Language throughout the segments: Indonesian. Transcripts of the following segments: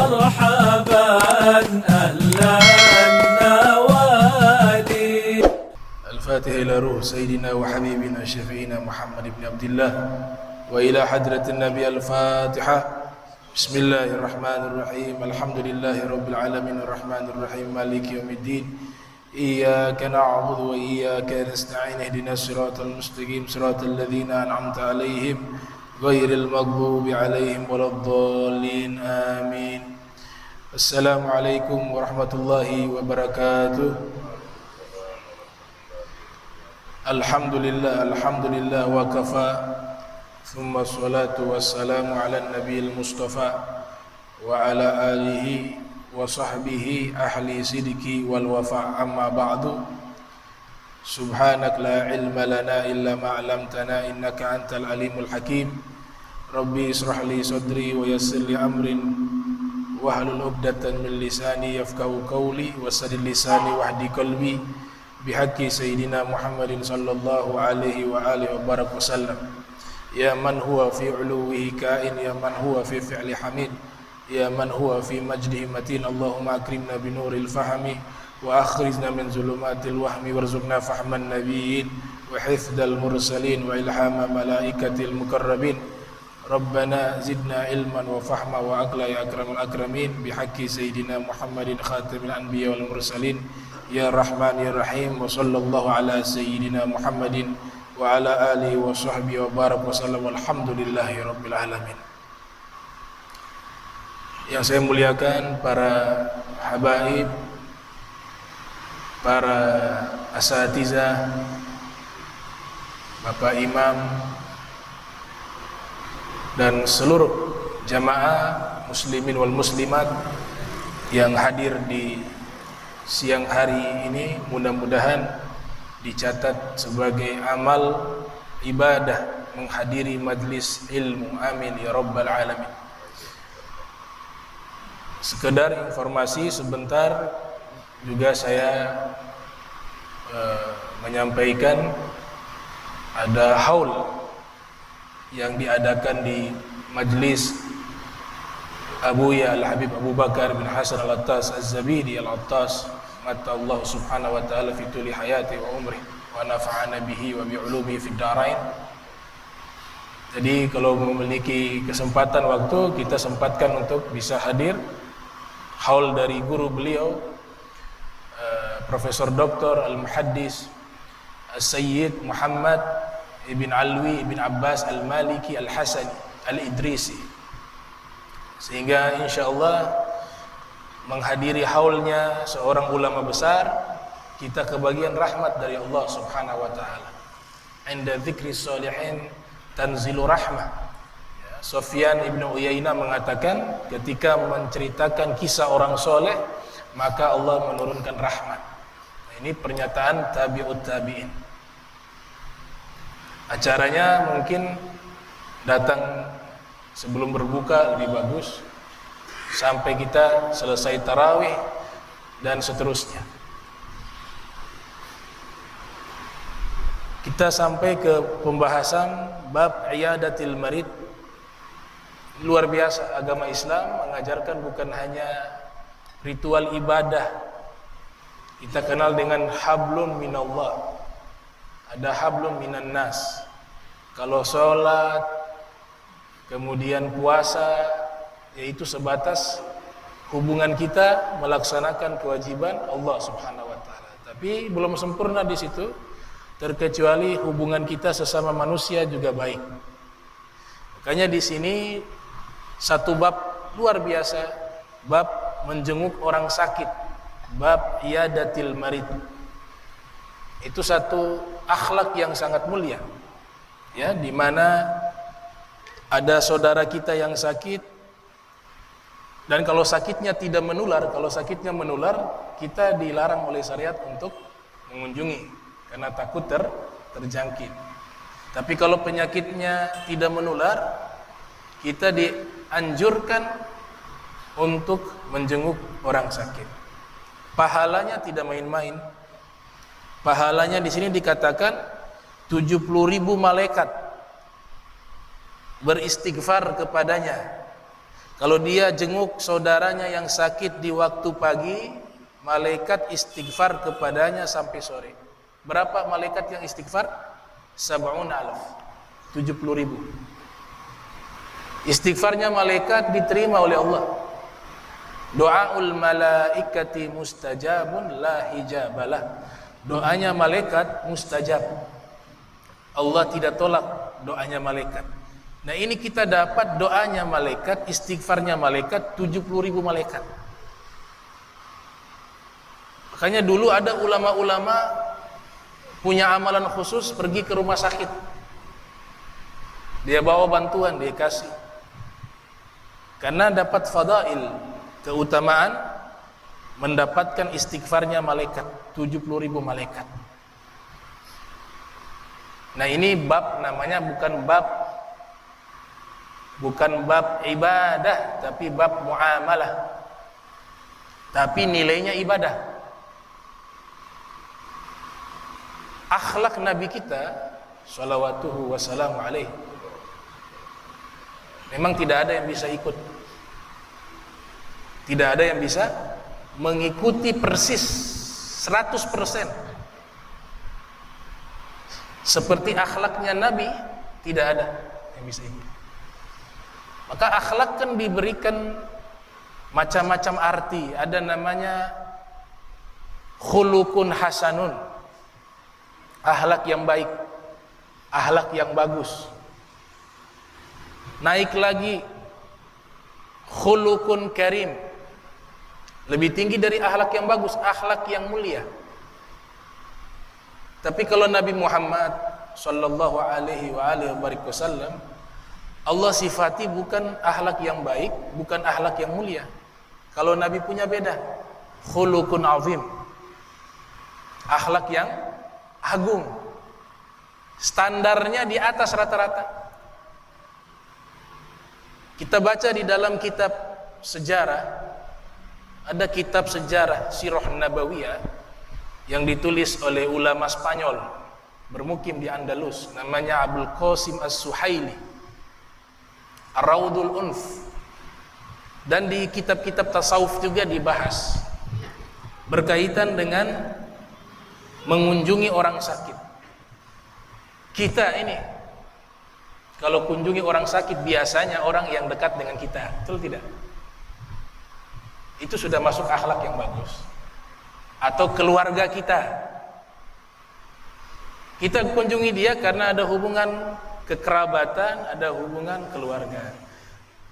مرحبا أهلا النوادي. الفاتحة إلى روح سيدنا وحبيبنا شفيعنا محمد بن عبد الله وإلى حضرة النبي الفاتحة. بسم الله الرحمن الرحيم. الحمد لله رب العالمين الرحمن الرحيم مالك يوم الدين. إياك نعبد وإياك نستعين اهدنا الصراط المستقيم صراط الذين أنعمت عليهم غير المغضوب عليهم ولا الضالين آمين. السلام عليكم ورحمة الله وبركاته. الحمد لله وكفى ثم الصلاة والسلام على النبي المصطفى وعلى آله وصحبه أهل صدق والوفاء. أما بعد سبحانك لا علم لنا إلا ما علمتنا إنك أنت العليم الحكيم. ربي اشرح لي صدري ويسر لي أمري واحلل عقدة من لساني يفقهوا قولي وسدد لساني واهد قلبي بحق سيدنا محمد صلى الله عليه وآله وبارك وسلم. يا من هو في علوه كائن يا من هو في فعل حميد يا من هو في مجده متين. اللهم أكرمنا بنور الفهم وأخرجنا من ظلمات الوهم وارزقنا فهم النبيين وحفظ المرسلين وإلهام ملائكة المقربين. ربنا زدنا علما وفهما وعقلا يا أكرم الأكرمين بحق سيدنا محمد خاتم الأنبياء والمرسلين يا رحمن يا رحيم. وصلى الله على سيدنا محمد وعلى آله وصحبه وبارك وسلم. Alhamdulillahi rabbil alamin. Yang saya muliakan para habaib, para asatizah, Bapak Imam dan seluruh jamaah muslimin wal muslimat yang hadir di siang hari ini, mudah-mudahan dicatat sebagai amal ibadah menghadiri majlis ilmu. Amin ya rabbal alamin. Sekedar informasi sebentar juga saya menyampaikan ada haul yang diadakan di majlis Abuya Al-Habib Abu Bakar bin Hasan Al-Attas Az-Zabidi Al-Attas mata Allah subhanahu wa ta'ala fi tuli hayati wa umrih wa nafa'ana bihi wa bi'ulumihi fid darain. Jadi kalau memiliki kesempatan waktu, kita sempatkan untuk bisa hadir haul dari guru beliau Profesor Dr. Al-Muhaddis As-Sayyid Muhammad Ibn Alwi Ibn Abbas Al-Maliki Al-Hasani Al-Idrisi, sehingga insyaallah menghadiri haulnya seorang ulama besar, kita kebagian rahmat dari Allah subhanahu wa ta'ala. Inda dzikri sholihin tanzilu rahmah. Sufyan ibn Uyainah mengatakan, ketika menceritakan kisah orang soleh maka Allah menurunkan rahmat. Ini pernyataan tabi'ut tabi'in. Acaranya mungkin datang sebelum berbuka lebih bagus, sampai kita selesai tarawih dan seterusnya. Kita sampai ke pembahasan bab iyadatil marid. Luar biasa, agama Islam mengajarkan bukan hanya ritual ibadah. Kita kenal dengan hablum minallah, ada hablum minan nas. Kalau sholat kemudian puasa, yaitu sebatas hubungan kita melaksanakan kewajiban Allah subhanahu wa ta'ala. Tapi belum sempurna di situ, terkecuali hubungan kita sesama manusia juga baik. Makanya di sini satu bab luar biasa, bab menjenguk orang sakit, bab iyadatil marid. Itu satu akhlak yang sangat mulia, ya, di mana ada saudara kita yang sakit, dan kalau sakitnya tidak menular, kalau sakitnya menular, kita dilarang oleh syariat untuk mengunjungi karena takut terjangkit. Tapi kalau penyakitnya tidak menular, kita dianjurkan untuk menjenguk orang sakit. Pahalanya tidak main-main. Pahalanya di sini dikatakan 70.000 malaikat beristighfar kepadanya Kalau dia jenguk saudaranya yang sakit di waktu pagi, malaikat istighfar kepadanya sampai sore. Berapa malaikat yang istighfar? 70.000. Istighfarnya malaikat diterima oleh Allah. Doaul malaikati mustajabun la hijabalah. Doanya malaikat mustajab. Allah tidak tolak doanya malaikat. Nah, ini kita dapat doanya malaikat, istighfarnya malaikat, 70.000 malaikat. Makanya dulu ada ulama-ulama punya amalan khusus, pergi ke rumah sakit. Dia bawa bantuan, dia kasih. Karena dapat fadail, keutamaan mendapatkan istighfarnya malaikat, 70.000 malaikat. Nah, ini bab namanya bukan bab ibadah, tapi bab muamalah. Tapi nilainya ibadah. Akhlak Nabi kita shalawatuhu wassalamu alaihi memang tidak ada yang bisa ikut. Tidak ada yang bisa mengikuti persis 100%. Seperti akhlaknya Nabi, tidak ada yang bisa ikut. Maka akhlak kan diberikan macam-macam arti. Ada namanya khuluqun hasanun, akhlak yang baik, akhlak yang bagus. Naik lagi khuluqun karim, lebih tinggi dari akhlak yang bagus, akhlak yang mulia. Tapi kalau Nabi Muhammad sallallahu alaihi wasallam, Allah sifati bukan akhlak yang baik, bukan akhlak yang mulia. Kalau Nabi punya beda, khuluqun azim, akhlak yang agung, standarnya di atas rata-rata. Kita baca di dalam kitab sejarah, ada kitab sejarah Sirah Nabawiyah yang ditulis oleh ulama Spanyol bermukim di Andalus, namanya Abul Qasim As-Suhaili, Ar-Raudul Unf. Dan di kitab-kitab tasawuf juga dibahas berkaitan dengan mengunjungi orang sakit. Kita ini kalau kunjungi orang sakit, biasanya orang yang dekat dengan kita, betul tidak? Itu sudah masuk akhlak yang bagus. Atau keluarga kita, kita kunjungi dia karena ada hubungan kekerabatan, ada hubungan keluarga.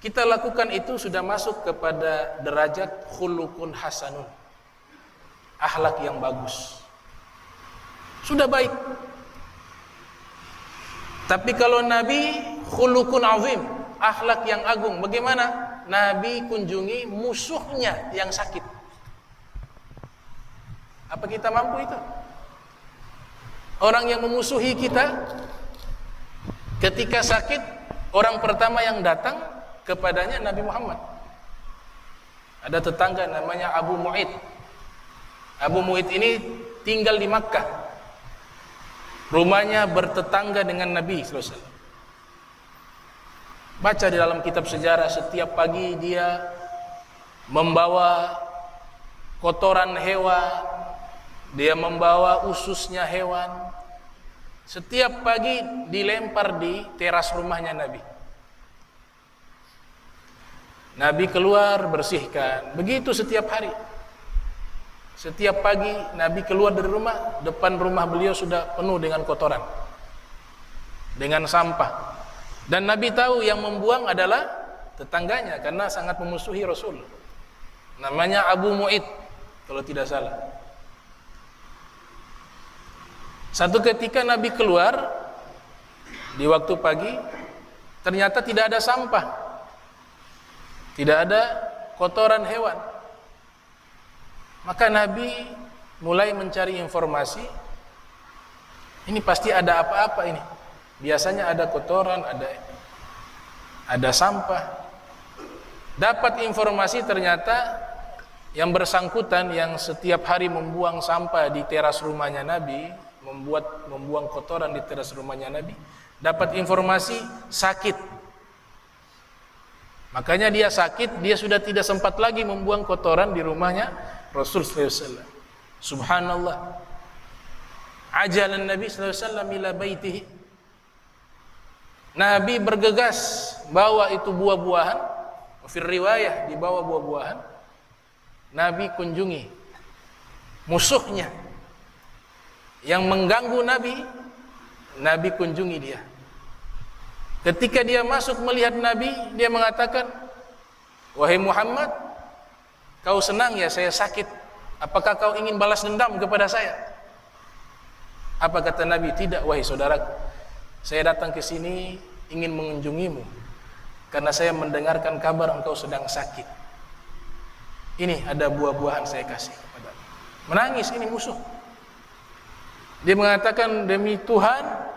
Kita lakukan itu sudah masuk kepada derajat khuluqun hasanun, akhlak yang bagus, sudah baik. Tapi kalau Nabi khuluqun azim, akhlak yang agung, bagaimana? Nabi kunjungi musuhnya yang sakit. Apa kita mampu itu? Orang yang memusuhi kita ketika sakit, orang pertama yang datang kepadanya Nabi Muhammad. Ada tetangga namanya Abu Mu'id. Abu Mu'id ini tinggal di Makkah. Rumahnya bertetangga dengan Nabi SAW. Baca di dalam kitab sejarah, setiap pagi dia membawa kotoran hewan, dia membawa ususnya hewan. Setiap pagi dilempar di teras rumahnya Nabi. Nabi keluar bersihkan, begitu setiap hari. Setiap pagi Nabi keluar dari rumah, depan rumah beliau sudah penuh dengan kotoran, dengan sampah. Dan Nabi tahu yang membuang adalah tetangganya karena sangat memusuhi Rasul. Namanya Abu Mu'id kalau tidak salah. Satu ketika Nabi keluar di waktu pagi, ternyata tidak ada sampah, tidak ada kotoran hewan. Maka Nabi mulai mencari informasi, ini pasti ada apa-apa ini. Biasanya ada kotoran, ada sampah. Dapat informasi ternyata yang bersangkutan yang setiap hari membuang sampah di teras rumahnya Nabi, membuang kotoran di teras rumahnya Nabi, dapat informasi sakit. Makanya dia sakit, dia sudah tidak sempat lagi membuang kotoran di rumahnya Rasul sallallahu alaihi wasallam. Subhanallah. Ajalan Nabi sallallahu alaihi wasallam ila baitihi. Nabi bergegas bawa itu buah-buahan, fi riwayah dibawa buah-buahan. Nabi kunjungi musuhnya yang mengganggu Nabi, Nabi kunjungi dia. Ketika dia masuk melihat Nabi, dia mengatakan, "Wahai Muhammad, kau senang ya saya sakit? Apakah kau ingin balas dendam kepada saya?" Apa kata Nabi? "Tidak, wahai saudaraku. Saya datang ke sini ingin mengunjungimu karena saya mendengarkan kabar engkau sedang sakit. Ini ada buah-buahan saya kasih kepadamu." Menangis ini musuh. Dia mengatakan, "Demi Tuhan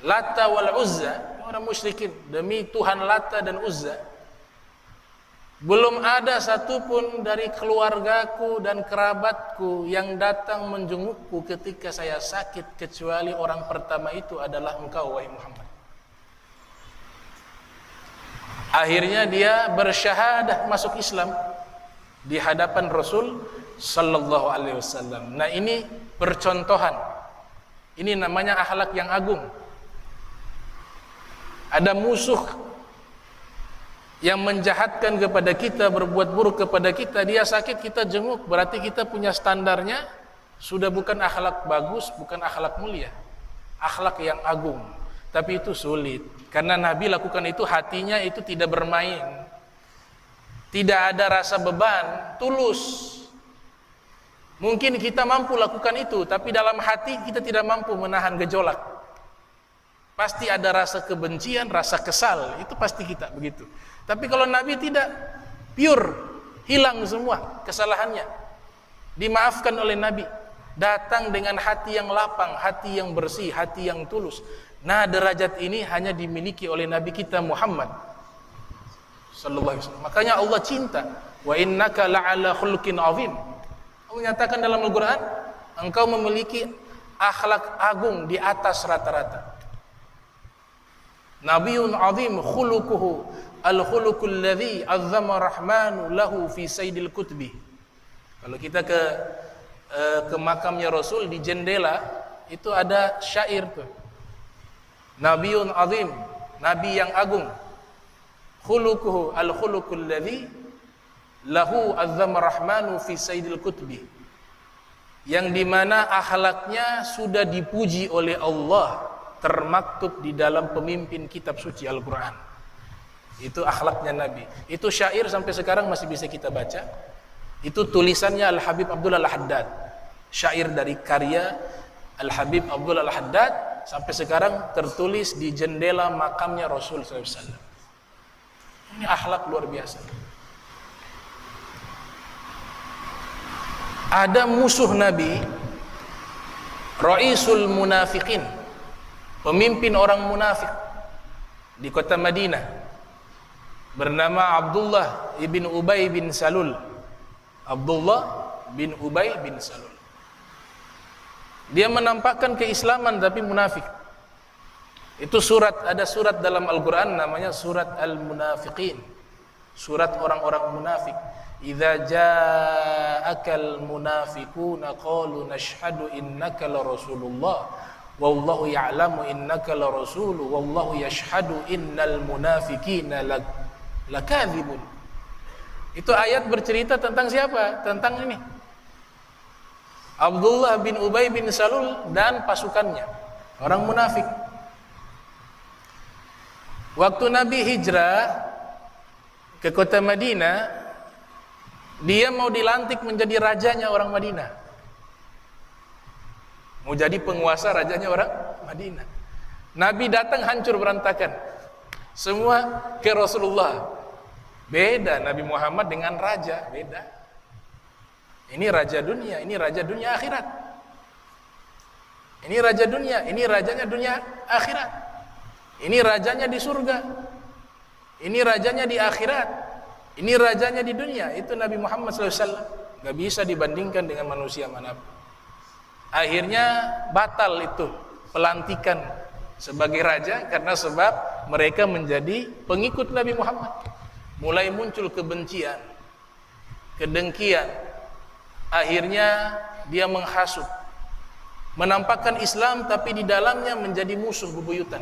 Lata wal Uzza," orang musyrikin, "demi Tuhan Lata dan Uzza, belum ada satupun dari keluargaku dan kerabatku yang datang menjengukku ketika saya sakit kecuali orang pertama itu adalah engkau, wahai Muhammad." Akhirnya dia bersyahadah masuk Islam di hadapan Rasul sallallahu alaihi wasallam. Nah, ini percontohan. Ini namanya akhlak yang agung. Ada musuh yang menjahatkan kepada kita, berbuat buruk kepada kita, dia sakit kita jenguk, berarti kita punya standarnya sudah bukan akhlak bagus, bukan akhlak mulia, akhlak yang agung. Tapi itu sulit karena Nabi lakukan itu, hatinya itu tidak bermain, tidak ada rasa beban, tulus. Mungkin kita mampu lakukan itu, tapi dalam hati kita tidak mampu menahan gejolak. Pasti ada rasa kebencian, rasa kesal, itu pasti kita begitu. Tapi kalau Nabi tidak, pure, hilang semua kesalahannya, dimaafkan oleh Nabi, datang dengan hati yang lapang, hati yang bersih, hati yang tulus. Nah, derajat ini hanya dimiliki oleh Nabi kita Muhammad sallallahu alaihi wasallam. Makanya Allah cinta, wa innaka la'ala khuluqin azim. Allah menyatakan dalam Al-Quran, engkau memiliki akhlak agung di atas rata-rata. Nabiun azim khuluquhu al-khuluqul ladzi azzama rahmanu lahu fi sayyidil kutbi. Kalau kita ke makamnya Rasul, di jendela itu ada syair tuh. Nabiun azim, nabi yang agung. Khuluquhu al-khuluqul ladzi lahu azzama rahmanu fi sayyidil kutbi. Yang dimana akhlaknya sudah dipuji oleh Allah, termaktub di dalam pemimpin kitab suci Al-Quran. Itu akhlaknya Nabi. Itu syair sampai sekarang masih bisa kita baca. Itu tulisannya Al-Habib Abdul Al-Haddad. Syair dari karya Al-Habib Abdul Al-Haddad sampai sekarang tertulis di jendela makamnya Rasul SAW. Ini akhlak luar biasa. Ada musuh Nabi, Raisul Munafiqin, pemimpin orang munafik di kota Madinah, bernama Abdullah ibn Ubay bin Salul. Abdullah bin Ubay bin Salul. Dia menampakkan keislaman tapi munafik. Itu ada surat dalam Al-Quran namanya surat Al-Munafiqin, surat orang-orang munafik. Idza ja'akal munafiquna qalu nashhadu innaka la rasulullah wallahu ya'lamu innaka la rasulu wallahu yashhadu innal munafiqina lakadzibun. Itu ayat bercerita tentang siapa? Tentang ini, Abdullah bin Ubay bin Salul dan pasukannya, orang munafik. Waktu Nabi hijrah ke kota Madinah, dia mau dilantik menjadi rajanya orang Madinah, mau jadi penguasa rajanya orang Madinah. Nabi datang hancur berantakan, semua ke Rasulullah. Beda Nabi Muhammad dengan raja, beda. Ini raja dunia, ini raja dunia akhirat. Ini raja dunia, ini rajanya dunia akhirat. Ini rajanya di surga, ini rajanya di akhirat. Ini rajanya di dunia. Itu Nabi Muhammad SAW. Gak bisa dibandingkan dengan manusia manapun. Akhirnya batal itu pelantikan sebagai raja, karena sebab mereka menjadi pengikut Nabi Muhammad. mulai muncul kebencian, kedengkian. Akhirnya dia menghasut, menampakkan Islam tapi di dalamnya menjadi musuh bebuyutan.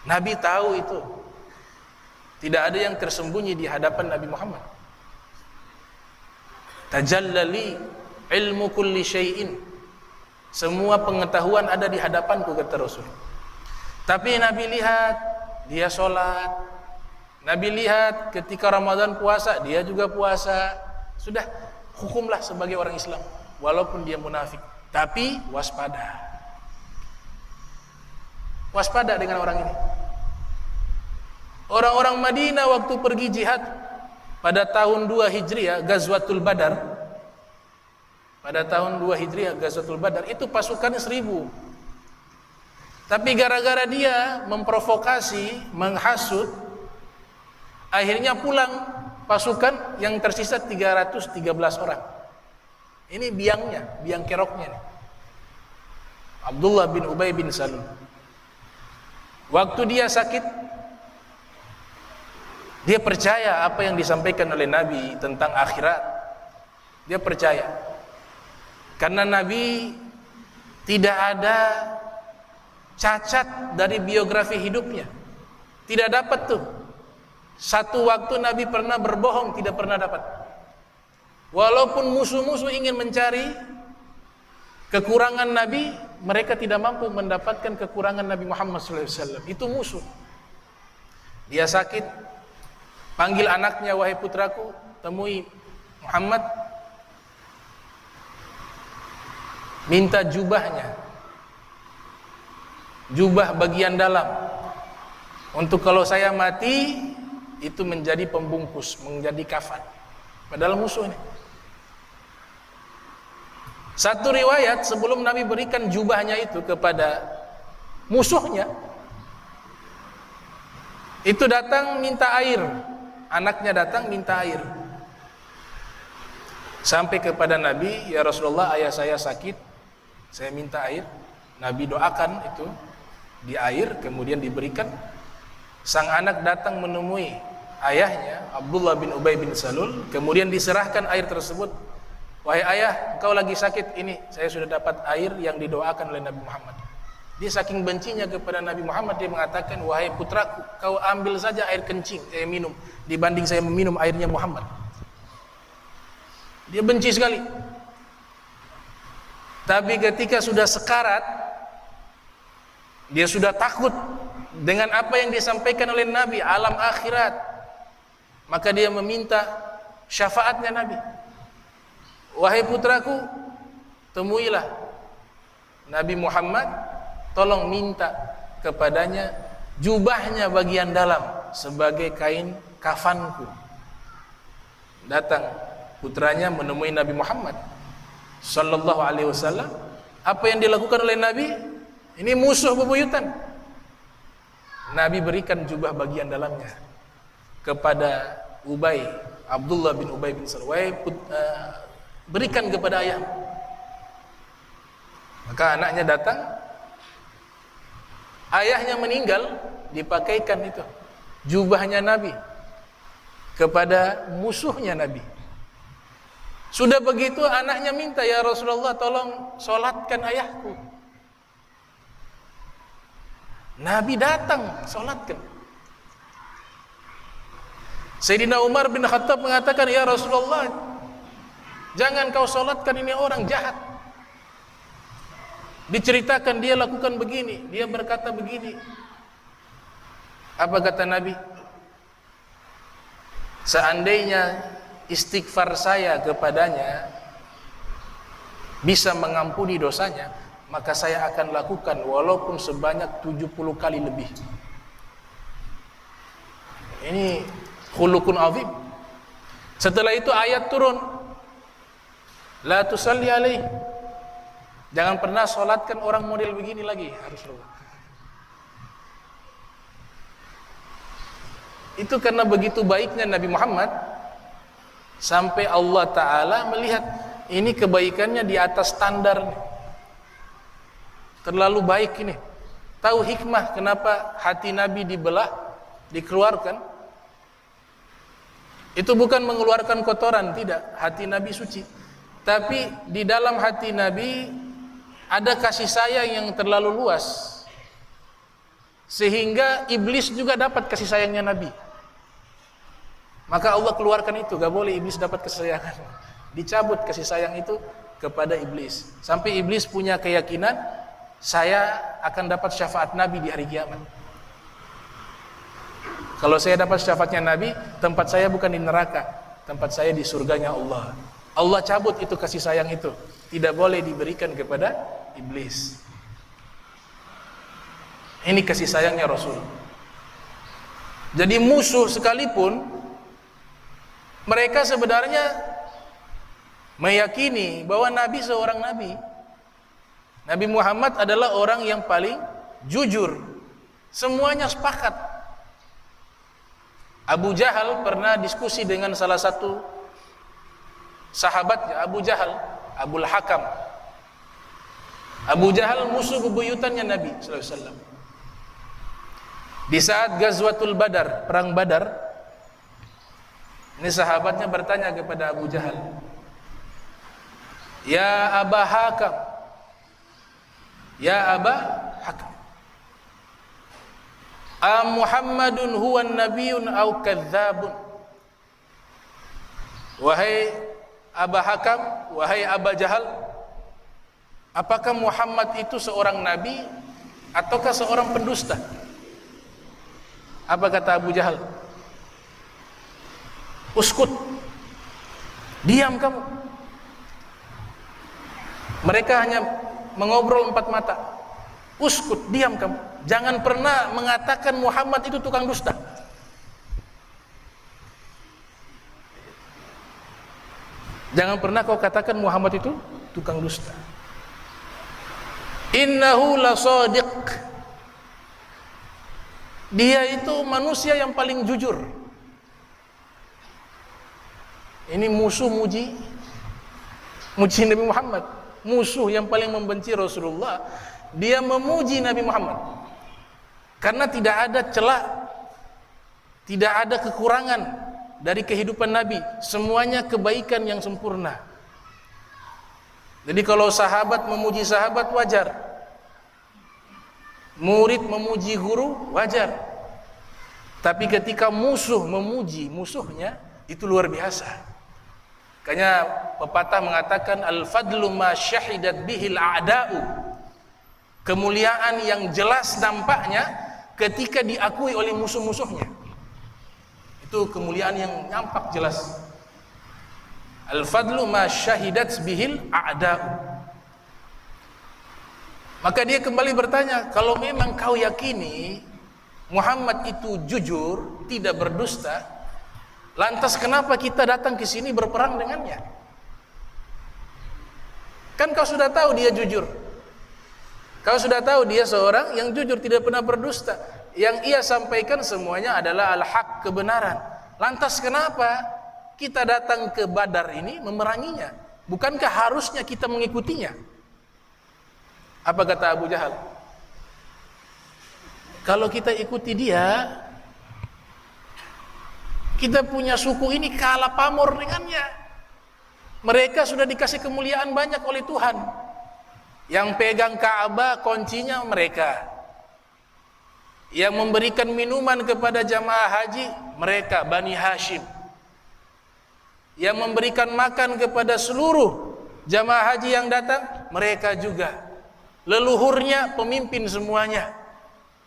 Nabi tahu itu. Tidak ada yang tersembunyi di hadapan Nabi Muhammad. Tajallali ilmu kulli syai'in. Semua pengetahuan ada di hadapanku, kata Rasul. Tapi Nabi lihat dia sholat, Nabi lihat ketika Ramadan puasa, dia juga puasa. Sudah, hukumlah sebagai orang Islam walaupun dia munafik. Tapi waspada. Waspada dengan orang ini. Orang-orang Madinah waktu pergi jihad pada tahun 2 Hijriah, Ghazwatul Badar. Pada tahun 2 Hijriah, Ghazwatul Badar, itu pasukannya 1000. Tapi gara-gara dia memprovokasi, menghasut, akhirnya pulang pasukan yang tersisa 313 orang. Ini biangnya, biang keroknya nih. Abdullah bin Ubay bin Salul. Waktu dia sakit, dia percaya apa yang disampaikan oleh Nabi tentang akhirat. Dia percaya. Karena Nabi tidak ada cacat dari biografi hidupnya. Tidak dapat tuh. Satu waktu Nabi pernah berbohong, tidak pernah dapat. Walaupun musuh-musuh ingin mencari kekurangan Nabi, mereka tidak mampu mendapatkan kekurangan Nabi Muhammad SAW. Itu musuh. Dia sakit, panggil anaknya, wahai putraku, temui Muhammad, minta jubahnya, jubah bagian dalam, untuk kalau saya mati itu menjadi pembungkus, menjadi kafan. Padahal musuh ini. Satu riwayat sebelum Nabi berikan jubahnya itu kepada musuhnya, itu datang minta air. Anaknya datang minta air. Sampai kepada Nabi, ya Rasulullah, ayah saya sakit, saya minta air. Nabi doakan itu di air, kemudian diberikan. Sang anak datang menemui ayahnya, Abdullah bin Ubay bin Salul, kemudian diserahkan air tersebut. Wahai ayah, engkau lagi sakit, ini saya sudah dapat air yang didoakan oleh Nabi Muhammad. Dia saking bencinya kepada Nabi Muhammad, dia mengatakan, wahai putraku, kau ambil saja air kencing saya minum dibanding saya meminum airnya Muhammad. Dia benci sekali. Tapi ketika sudah sekarat, dia sudah takut dengan apa yang disampaikan oleh Nabi, alam akhirat. Maka dia meminta syafaatnya Nabi. Wahai putraku, temuilah Nabi Muhammad, tolong minta kepadanya jubahnya bagian dalam sebagai kain kafanku. Datang putranya menemui Nabi Muhammad sallallahu alaihi wasallam. Apa yang dilakukan oleh Nabi? Ini musuh bebuyutan. Nabi berikan jubah bagian dalamnya kepada Ubay, Abdullah bin Ubay bin Salul. Berikan kepada ayah. Maka anaknya datang, ayahnya meninggal, dipakaikan itu jubahnya Nabi kepada musuhnya Nabi. Sudah begitu anaknya minta, ya Rasulullah, tolong solatkan ayahku. Nabi datang, solatkan. Sayyidina Umar bin Khattab mengatakan, ya Rasulullah, jangan kau solatkan, ini orang jahat. Diceritakan dia lakukan begini, dia berkata begini. Apa kata Nabi? Seandainya istighfar saya kepadanya bisa mengampuni dosanya, maka saya akan lakukan walaupun sebanyak 70 kali lebih. Ini khuluqun azim. Setelah itu ayat turun, la tusalli alaihi, jangan pernah solatkan orang model begini lagi. Rasulullah. Itu karena begitu baiknya Nabi Muhammad, sampai Allah Ta'ala melihat ini kebaikannya di atas standar nih. Terlalu baik ini. Tahu hikmah kenapa hati Nabi dibelah, dikeluarkan. Itu bukan mengeluarkan kotoran, tidak. Hati Nabi suci. Tapi di dalam hati Nabi ada kasih sayang yang terlalu luas, sehingga iblis juga dapat kasih sayangnya Nabi. Maka Allah keluarkan itu, gak boleh iblis dapat kesayangan. Dicabut kasih sayang itu kepada iblis. Sampai iblis punya keyakinan, saya akan dapat syafaat Nabi di hari kiamat. Kalau saya dapat syafaatnya Nabi, tempat saya bukan di neraka, tempat saya di surganya Allah. Allah cabut itu kasih sayang itu, tidak boleh diberikan kepada iblis. Ini kasih sayangnya Rasul. Jadi musuh sekalipun, mereka sebenarnya meyakini bahwa Nabi seorang Nabi. Nabi Muhammad adalah orang yang paling jujur. Semuanya sepakat. Abu Jahal pernah diskusi dengan salah satu sahabatnya, Abu Jahal, Abul Hakam. Abu Jahal musuh bebuyutannya Nabi sallallahu alaihi wasallam. Di saat Ghazwatul Badar, perang Badar, ini sahabatnya bertanya kepada Abu Jahal, "Ya Aba Hakam, ya Aba Hakam, Muhammadun huwa nabiyyun au kadzabun?" Wahai Aba Hakam, wahai Aba Jahal, apakah Muhammad itu seorang nabi ataukah seorang pendusta? Apa kata Abu Jahal? Uskut, diam kamu. Mereka hanya mengobrol empat mata. Uskut, diam kamu. Jangan pernah mengatakan Muhammad itu tukang dusta. Jangan pernah kau katakan Muhammad itu tukang dusta. Innahu lasadiq. Dia itu manusia yang paling jujur. Ini musuh muji Nabi Muhammad. Musuh yang paling membenci Rasulullah, dia memuji Nabi Muhammad. Karena tidak ada celah, tidak ada kekurangan dari kehidupan Nabi. Semuanya kebaikan yang sempurna. Jadi kalau sahabat memuji sahabat wajar, murid memuji guru wajar. Tapi ketika musuh memuji musuhnya, itu luar biasa. Makanya pepatah mengatakan al-fadlu ma syahidat bihil a'da'u. Kemuliaan yang jelas nampaknya ketika diakui oleh musuh-musuhnya. Itu kemuliaan yang nampak jelas. Al-fadlu ma syahidat bihil a'da'u. Maka dia kembali bertanya, kalau memang kau yakini Muhammad itu jujur, tidak berdusta, lantas kenapa kita datang ke sini berperang dengannya? Kan kau sudah tahu dia jujur. Kau sudah tahu dia seorang yang jujur, tidak pernah berdusta. Yang ia sampaikan semuanya adalah al-haq, kebenaran. Lantas kenapa kita datang ke Badar ini memeranginya? Bukankah harusnya kita mengikutinya? Apa kata Abu Jahal? Kalau kita ikuti dia, kita punya suku ini kalah pamor dengannya. Mereka sudah dikasih kemuliaan banyak oleh Tuhan. Yang pegang Ka'bah kuncinya mereka. Yang memberikan minuman kepada jamaah haji mereka, Bani Hashim. Yang memberikan makan kepada seluruh jamaah haji yang datang mereka juga. Leluhurnya pemimpin semuanya.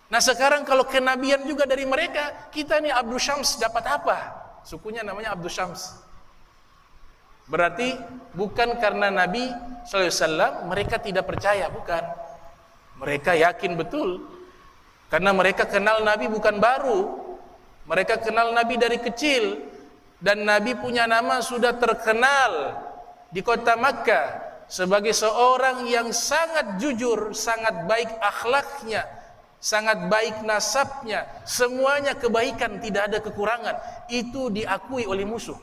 Nah sekarang kalau kenabian juga dari mereka, kita nih Abdul Syams dapat apa? Sukunya namanya Abdul Syams. Berarti bukan karena Nabi SAW mereka tidak percaya, bukan. Mereka yakin betul. Karena mereka kenal Nabi bukan baru. Mereka kenal Nabi dari kecil. Dan Nabi punya nama sudah terkenal di kota Makkah sebagai seorang yang sangat jujur, sangat baik akhlaknya, sangat baik nasabnya, semuanya kebaikan, tidak ada kekurangan. Itu diakui oleh musuh.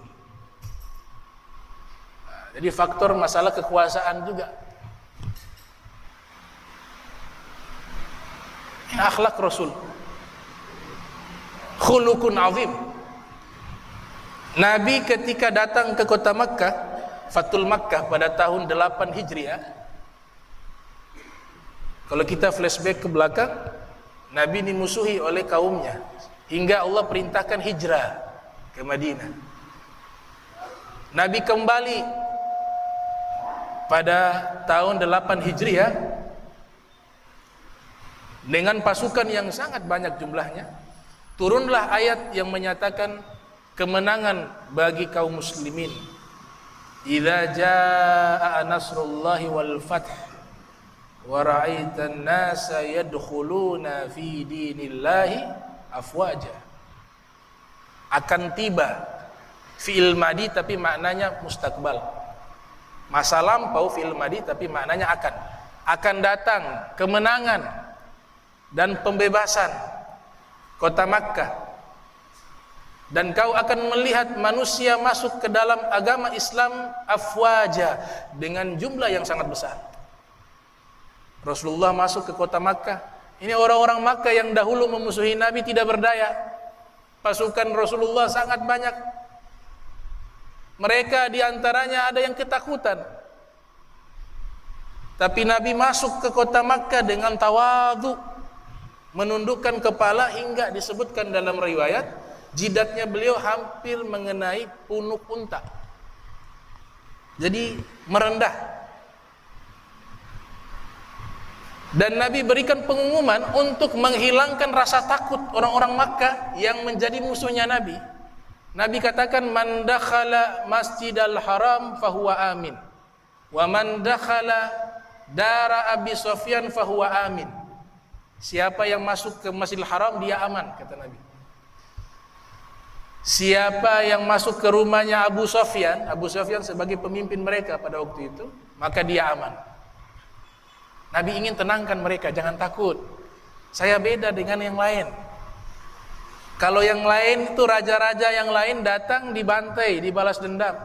Jadi faktor masalah kekuasaan juga. Ini akhlak Rasul. Khuluqun azim. Nabi ketika datang ke kota Makkah, Fathul Makkah pada tahun 8 Hijriah. Kalau kita flashback ke belakang, Nabi dimusuhi oleh kaumnya hingga Allah perintahkan hijrah ke Madinah. Nabi kembali pada tahun 8 Hijriah dengan pasukan yang sangat banyak jumlahnya. Turunlah ayat yang menyatakan kemenangan bagi kaum muslimin. Idza jaa nasrullahi wal fath wa ra'aitan nasa yadkhuluna fi dinillahi afwaja. Akan tiba, fi'il madi tapi maknanya mustakbal. Masa lampau fi'il madi tapi maknanya akan. Akan datang kemenangan dan pembebasan kota Makkah. Dan kau akan melihat manusia masuk ke dalam agama Islam afwaja, dengan jumlah yang sangat besar. Rasulullah masuk ke kota Makkah. Ini orang-orang Makkah yang dahulu memusuhi Nabi tidak berdaya. Pasukan Rasulullah sangat banyak. Mereka diantaranya ada yang ketakutan. Tapi Nabi masuk ke kota Makkah dengan tawadhu, menundukkan kepala, hingga disebutkan dalam riwayat jidatnya beliau hampir mengenai punuk unta. Jadi merendah. Dan Nabi berikan pengumuman untuk menghilangkan rasa takut orang-orang Makkah yang menjadi musuhnya Nabi. Nabi katakan, man dakhala masjidal haram fahuwa amin, wa man dakhala dara Abi Sufyan fahuwa amin. Siapa yang masuk ke Masjidil Haram dia aman, kata Nabi. Siapa yang masuk ke rumahnya Abu Sufyan sebagai pemimpin mereka pada waktu itu, maka dia aman. Nabi ingin tenangkan mereka, jangan takut. Saya beda dengan yang lain. Kalau yang lain itu raja-raja yang lain datang dibantai, dibalas dendam.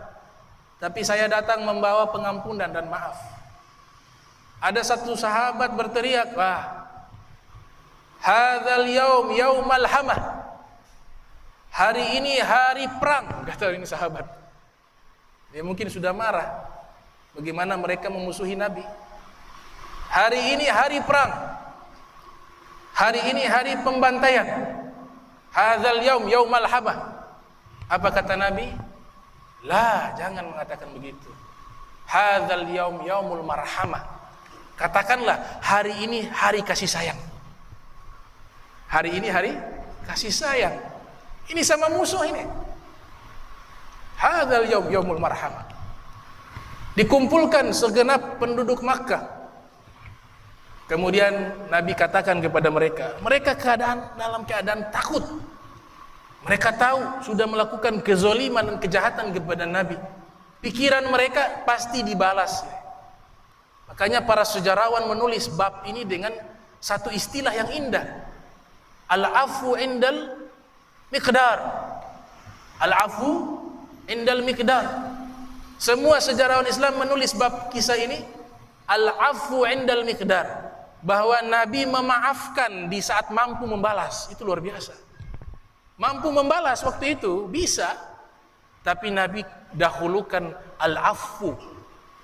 Tapi saya datang membawa pengampunan dan maaf. Ada satu sahabat berteriak, wah, hadzal yaum yaumal hamah. Hari ini hari perang, kata ini sahabat. Dia mungkin sudah marah bagaimana mereka memusuhi Nabi. Hari ini hari perang. Hari ini hari pembantaian. Hadzal yaum yaumal hamah. Apa kata Nabi? La, jangan mengatakan begitu. Hadzal yaum yaumul marhamah. Katakanlah hari ini hari kasih sayang. Hari ini hari kasih sayang. Ini sama musuh ini. Hadzal yaum yaumul marhamah. Dikumpulkan segenap penduduk Makkah. Kemudian Nabi katakan kepada mereka, mereka dalam keadaan takut. Mereka tahu sudah melakukan kezoliman dan kejahatan kepada Nabi. Pikiran mereka pasti dibalas. Makanya para sejarawan menulis bab ini dengan satu istilah yang indah. Al-afu indal miqdar. Al-afu indal miqdar. Semua sejarawan Islam menulis bab kisah ini al-afu indal miqdar, bahwa Nabi memaafkan di saat mampu membalas. Itu luar biasa. Mampu membalas waktu itu bisa, tapi Nabi dahulukan al-afu,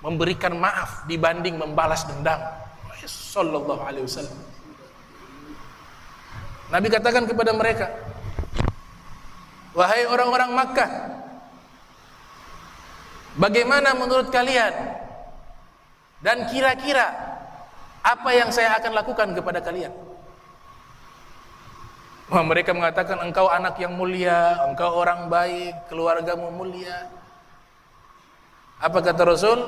memberikan maaf dibanding membalas dendam. Sallallahu alaihi wasallam. Nabi katakan kepada mereka, wahai orang-orang Makkah, bagaimana menurut kalian? Dan kira-kira apa yang saya akan lakukan kepada kalian? Wah, mereka mengatakan, engkau anak yang mulia, engkau orang baik, keluargamu mulia. Apa kata Rasul?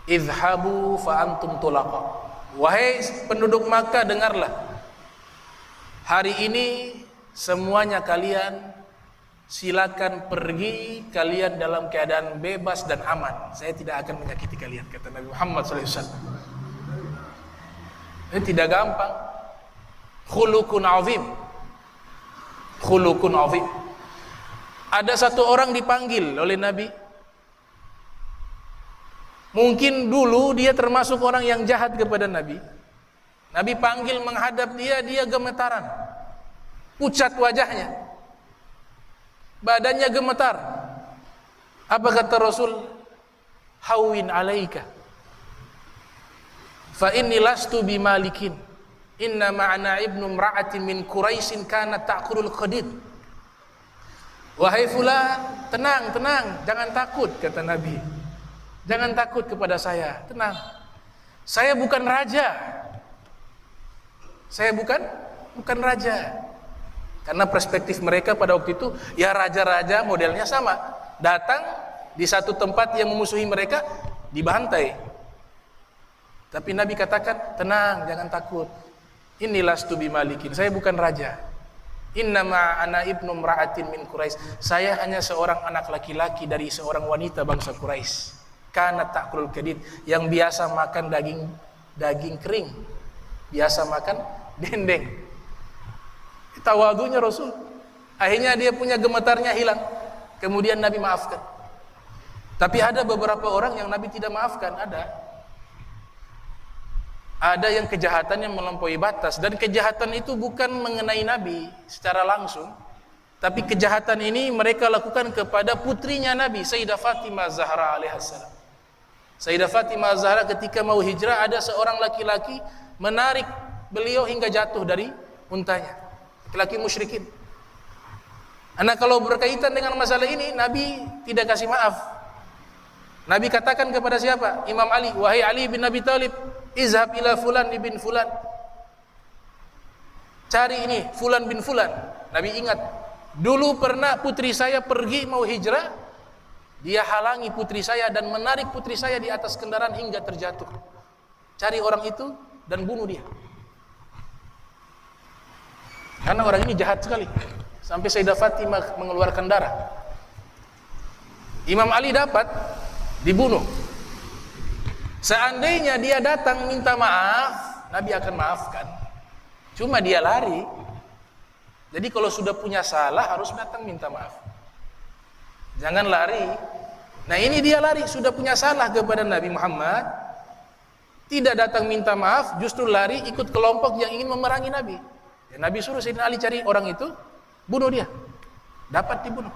Idhabu fa antum tulaqa. Wahai penduduk Makkah, dengarlah. Hari ini semuanya kalian silakan pergi, kalian dalam keadaan bebas dan aman. Saya tidak akan menyakiti kalian, kata Nabi Muhammad SAW. Ini tidak gampang. Khulukun azim. Khulukun azim. Ada satu orang dipanggil oleh Nabi. Mungkin dulu dia termasuk orang yang jahat kepada Nabi. Nabi panggil menghadap dia, dia gemetaran, pucat wajahnya. badannya gemetar. Apa kata Rasul? Hawwin alaika, fa inni lastu bimalikin, inna ma'ana ibnu imra'atin min Quraisyin kanat ta'kulul qadid. Wahai fulan, tenang, jangan takut, kata Nabi. Jangan takut kepada saya, tenang. Saya bukan raja. Saya bukan raja. Karena perspektif mereka pada waktu itu, ya raja-raja modelnya sama. Datang di satu tempat yang memusuhi mereka, dibantai. Tapi Nabi katakan, tenang, jangan takut. Inni lastu bimalikin, saya bukan raja. Innama ana ibnu imra'atin min Quraisy. Saya hanya seorang anak laki-laki dari seorang wanita bangsa Quraisy. Kana ta'kulul qadid, yang biasa makan daging kering. Biasa makan dendeng. Tawadunya Rasul. Akhirnya dia punya gemetarnya hilang. Kemudian Nabi maafkan. Tapi ada beberapa orang yang Nabi tidak maafkan, ada yang kejahatannya melampaui batas, dan kejahatan itu bukan mengenai Nabi secara langsung, tapi kejahatan ini mereka lakukan kepada putrinya Nabi, Sayyidah Fatimah Zahra alaihissalam. Sayyidah Fatimah Zahra ketika mau hijrah, ada seorang laki-laki menarik beliau hingga jatuh dari untanya, laki-laki musyrikin. Nah, kalau berkaitan dengan masalah ini, Nabi tidak kasih maaf. Nabi katakan kepada siapa? Imam Ali, wahai Ali bin Abi Thalib, izhab ila fulan bin fulan. Cari ini fulan bin fulan. Nabi ingat, dulu pernah putri saya pergi mau hijrah, dia halangi putri saya dan menarik putri saya di atas kendaraan hingga terjatuh. Cari orang itu dan bunuh dia. Karena orang ini jahat sekali. Sampai Sayyidah Fatimah mengeluarkan darah. Imam Ali dapat, dibunuh. Seandainya dia datang minta maaf, Nabi akan maafkan. Cuma dia lari. Jadi kalau sudah punya salah harus datang minta maaf. Jangan lari. Nah, ini dia lari, sudah punya salah kepada Nabi Muhammad, tidak datang minta maaf, justru lari ikut kelompok yang ingin memerangi Nabi. Ya, Nabi suruh Sayyidina Ali cari orang itu, bunuh dia. Dapat dibunuh.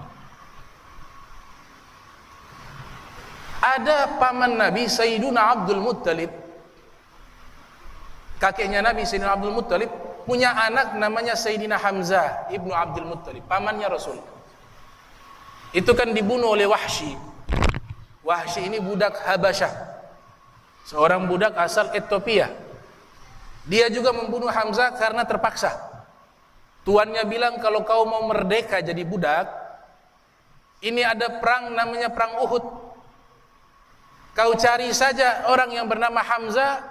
Ada paman Nabi Sayyiduna Abdul Muttalib, kakeknya Nabi Sayyidina Abdul Muttalib punya anak namanya Sayyidina Hamzah ibnu Abdul Muttalib, pamannya Rasul. Itu kan dibunuh oleh Wahsy. Wahsy ini budak Habasyah, seorang budak asal Ethiopia. Dia juga membunuh Hamzah karena terpaksa. Tuannya bilang, kalau kau mau merdeka jadi budak, ini ada perang namanya perang Uhud. Kau cari saja orang yang bernama Hamzah,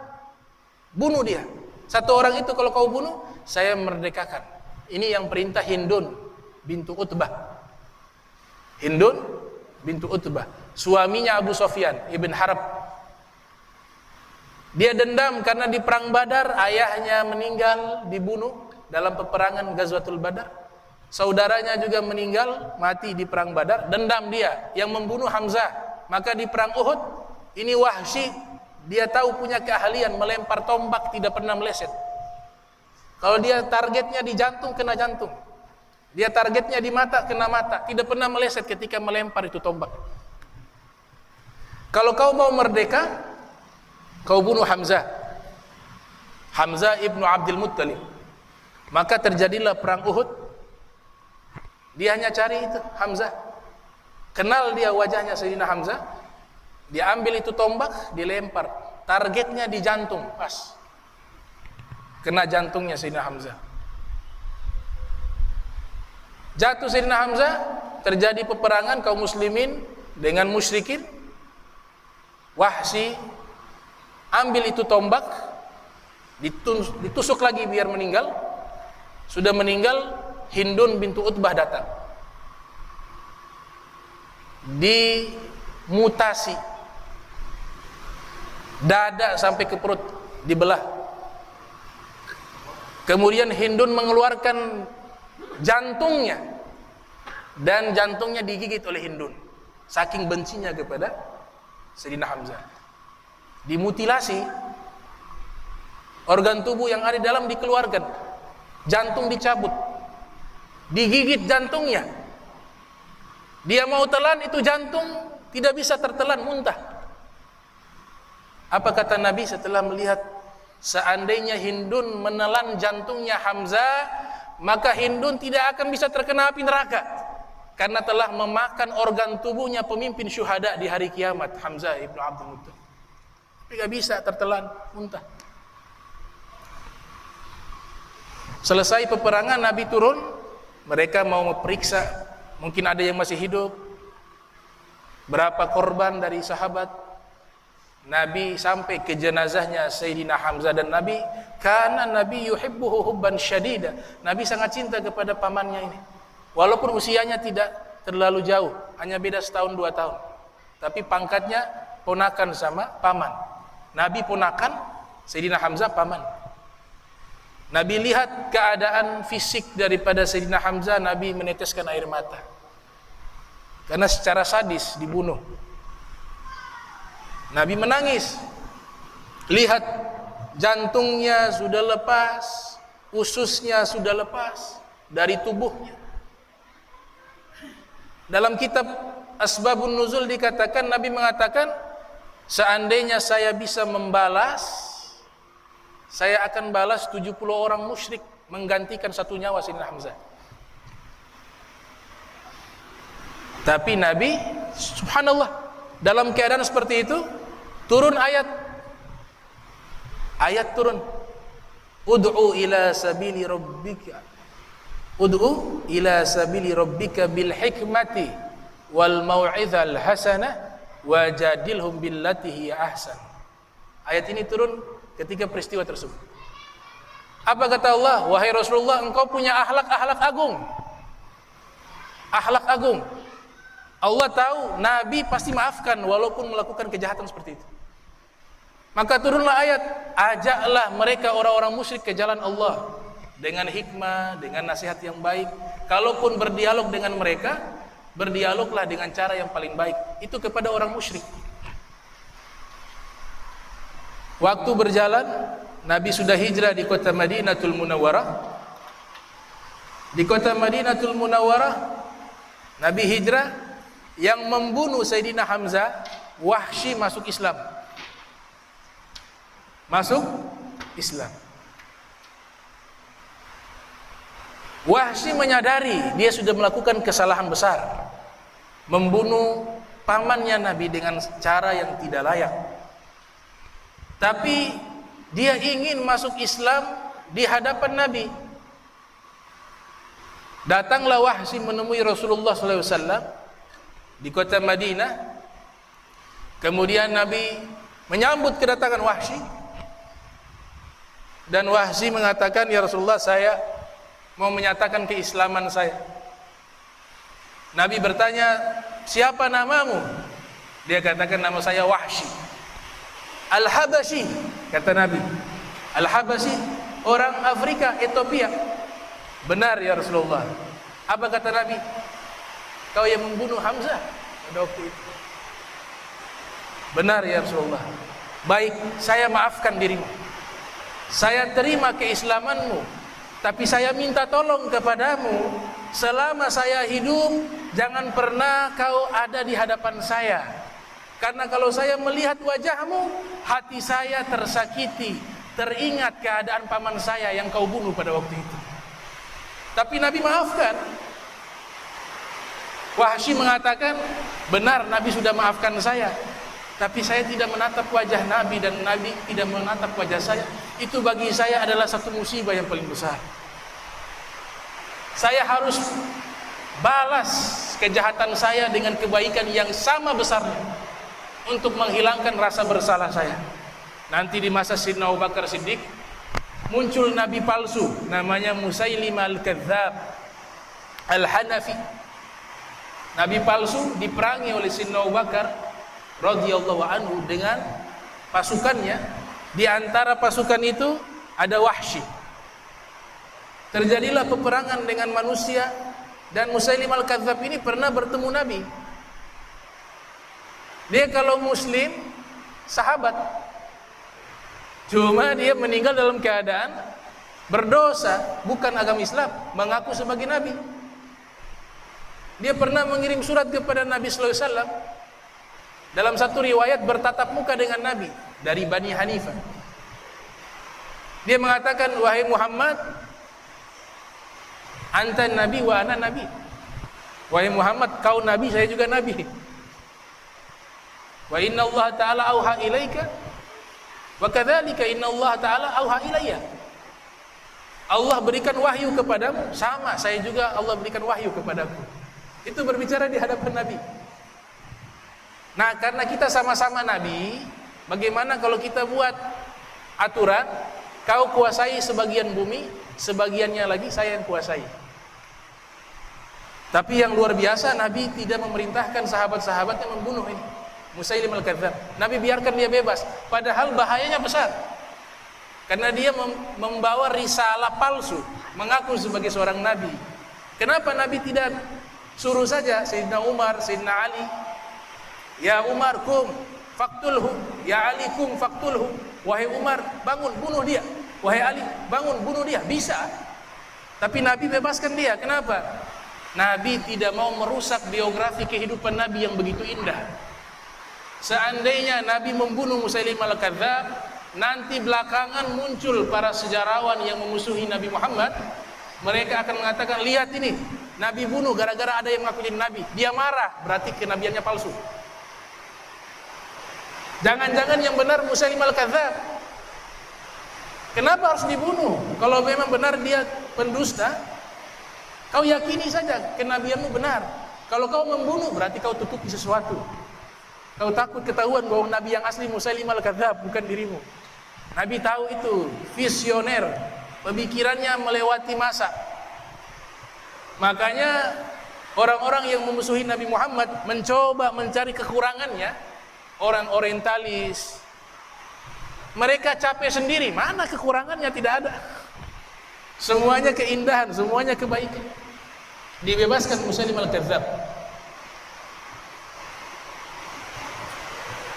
bunuh dia. Satu orang itu kalau kau bunuh, saya merdekakan. Ini yang perintah Hindun bintu Utbah. Hindun bintu Utbah, suaminya Abu Sufyan ibn Harb. Dia dendam karena di perang Badar ayahnya meninggal dibunuh dalam peperangan Ghazwatul Badar. Saudaranya juga meninggal mati di perang Badar. Dendam dia yang membunuh Hamzah. Maka di perang Uhud ini Wahsy, dia tahu punya keahlian melempar tombak tidak pernah meleset. Kalau dia targetnya di jantung, kena jantung. Dia targetnya di mata, kena mata. Tidak pernah meleset ketika melempar itu tombak. Kalau kau mau merdeka, kau bunuh Hamzah. Hamzah ibnu Abdul Muttalib. Maka terjadilah perang Uhud. Dia hanya cari itu Hamzah. Kenal dia wajahnya Sayyidina Hamzah. Dia ambil itu tombak, dilempar. Targetnya di jantung, pas. Kena jantungnya Sayyidina Hamzah. Jatuh Sayyidina Hamzah, terjadi peperangan kaum muslimin dengan musyrikin. Wahsy ambil itu tombak, ditusuk lagi biar meninggal. Sudah meninggal, Hindun bintu Utbah datang. Dimutasi, dada sampai ke perut dibelah. Kemudian Hindun mengeluarkan jantungnya, dan jantungnya digigit oleh Hindun saking bencinya kepada Sayyidina Hamzah. Dimutilasi, organ tubuh yang ada di dalam dikeluarkan, jantung dicabut, digigit jantungnya. Dia mau telan, itu jantung tidak bisa tertelan, muntah. Apa kata Nabi setelah melihat seandainya Hindun menelan jantungnya Hamzah, maka Hindun tidak akan bisa terkena api neraka, karena telah memakan organ tubuhnya pemimpin syuhada di hari kiamat, Hamzah ibnu Abdul Muttalib. Tapi gak bisa tertelan, muntah. Selesai peperangan, Nabi turun, mereka mau memeriksa, mungkin ada yang masih hidup, berapa korban dari sahabat. Nabi sampai ke jenazahnya Sayyidina Hamzah, dan Nabi yuhibbuhu hubban syadida. Nabi sangat cinta kepada pamannya ini. Walaupun usianya tidak terlalu jauh, hanya beda setahun 2 tahun. Tapi pangkatnya ponakan sama paman. Nabi ponakan, Sayyidina Hamzah paman. Nabi lihat keadaan fisik daripada Sayyidina Hamzah, Nabi meneteskan air mata. Karena secara sadis dibunuh. Nabi menangis. Lihat jantungnya sudah lepas, ususnya sudah lepas dari tubuhnya. Dalam kitab Asbabun Nuzul dikatakan, Nabi mengatakan, seandainya saya bisa membalas, saya akan balas 70 orang musyrik menggantikan 1 nyawa Sayyidina Hamzah. Tapi Nabi, subhanallah, dalam keadaan seperti itu, turun ayat. Ayat turun. Ud'u ila sabili rabbika. Ud'u ila sabili rabbika bil hikmati wal mau'izal hasanah wajadilhum billati hiya ahsan. Ayat ini turun ketika peristiwa tersebut. Apa kata Allah? Wahai Rasulullah, engkau punya akhlak agung. Akhlak agung. Allah tahu Nabi pasti maafkan walaupun melakukan kejahatan seperti itu. Maka turunlah ayat, ajaklah mereka orang-orang musyrik ke jalan Allah dengan hikmah, dengan nasihat yang baik. Kalaupun berdialog dengan mereka, berdialoglah dengan cara yang paling baik. Itu kepada orang musyrik. Waktu berjalan, Nabi sudah hijrah di kota Madinatul Munawwarah. Di kota Madinatul Munawwarah, Nabi hijrah. Yang membunuh Sayyidina Hamzah, Wahsy masuk Islam. Masuk Islam. Wahsy menyadari dia sudah melakukan kesalahan besar, membunuh pamannya Nabi dengan cara yang tidak layak. Tapi dia ingin masuk Islam di hadapan Nabi. Datanglah Wahsy menemui Rasulullah SAW di kota Madinah. Kemudian Nabi menyambut kedatangan Wahsy, dan Wahsy mengatakan, ya Rasulullah, saya mau menyatakan keislaman saya. Nabi bertanya, siapa namamu? Dia katakan, nama saya Wahsy Al-Habasyi. Kata Nabi, Al-Habasyi, orang Afrika, Ethiopia. Benar ya Rasulullah. Apa kata Nabi? Kau yang membunuh Hamzah pada waktu itu. Benar ya Rasulullah. Baik, saya maafkan dirimu. Saya terima keislamanmu, tapi saya minta tolong kepadamu, selama saya hidup, jangan pernah kau ada di hadapan saya. Karena kalau saya melihat wajahmu, hati saya tersakiti, teringat keadaan paman saya yang kau bunuh pada waktu itu. Tapi Nabi maafkan. Wahsy mengatakan, benar Nabi sudah maafkan saya, tapi saya tidak menatap wajah Nabi dan Nabi tidak menatap wajah saya. Itu bagi saya adalah satu musibah yang paling besar. Saya harus balas kejahatan saya dengan kebaikan yang sama besarnya untuk menghilangkan rasa bersalah saya. Nanti di masa Sayyidina Abu Bakar Siddiq muncul nabi palsu namanya Musailimah Al-Kadzdzab Al-Hanafi. Nabi palsu diperangi oleh Sayyidina Abu Bakar radhiyallahu anhu dengan pasukannya. Di antara pasukan itu ada Wahsy. Terjadilah peperangan dengan manusia, dan Musailimah Al-Kadzdzab ini pernah bertemu Nabi. Dia kalau muslim, sahabat. Cuma dia meninggal dalam keadaan berdosa, bukan agama Islam, mengaku sebagai Nabi. Dia pernah mengirim surat kepada Nabi sallallahu alaihi wasallam. Dalam satu riwayat bertatap muka dengan Nabi dari Bani Hanifah. Dia mengatakan, wahai Muhammad, anta nabi wa ana nabi. Wahai Muhammad, kau nabi, saya juga nabi. Wa inna Allah ta'ala auha ilaika wa kadzalika inna Allah ta'ala auha ilayya. Allah berikan wahyu kepadamu, sama saya juga Allah berikan wahyu kepadaku. Itu berbicara di hadapan Nabi. Nah, karena kita sama-sama Nabi, bagaimana kalau kita buat aturan, kau kuasai sebagian bumi, sebagiannya lagi saya yang kuasai. Tapi yang luar biasa, Nabi tidak memerintahkan sahabat-sahabatnya membunuh ini Musailim al-Kadzdzab. Nabi biarkan dia bebas, padahal bahayanya besar. Karena dia membawa risalah palsu, mengaku sebagai seorang nabi. Kenapa Nabi tidak suruh saja Sayyidina Umar, Sayyidina Ali, ya Umar kum faktulhu, ya Ali kum faktulhu. Wahai Umar, bangun bunuh dia. Wahai Ali, bangun bunuh dia. Bisa. Tapi Nabi bebaskan dia. Kenapa? Nabi tidak mau merusak biografi kehidupan Nabi yang begitu indah. Seandainya Nabi membunuh Musailim al-Kadzdzab, nanti belakangan muncul para sejarawan yang memusuhi Nabi Muhammad. Mereka akan mengatakan, lihat ini, Nabi bunuh gara-gara ada yang mengaku jadi Nabi. Dia marah, berarti kenabiannya palsu. Jangan-jangan yang benar Musailim al-Kadzdzab. Kenapa harus dibunuh? Kalau memang benar dia pendusta, kau yakini saja kenabianmu benar. Kalau kau membunuh, berarti kau tutupi sesuatu. Kau takut ketahuan bahwa Nabi yang asli Musailim al-Kadzdzab, bukan dirimu. Nabi tahu itu, visioner, pemikirannya melewati masa. Makanya orang-orang yang memusuhi Nabi Muhammad mencoba mencari kekurangannya. Orang orientalis, mereka capek sendiri, mana kekurangannya, tidak ada. Semuanya keindahan, semuanya kebaikan. Dibebaskan Musailim al-Kadzdzab.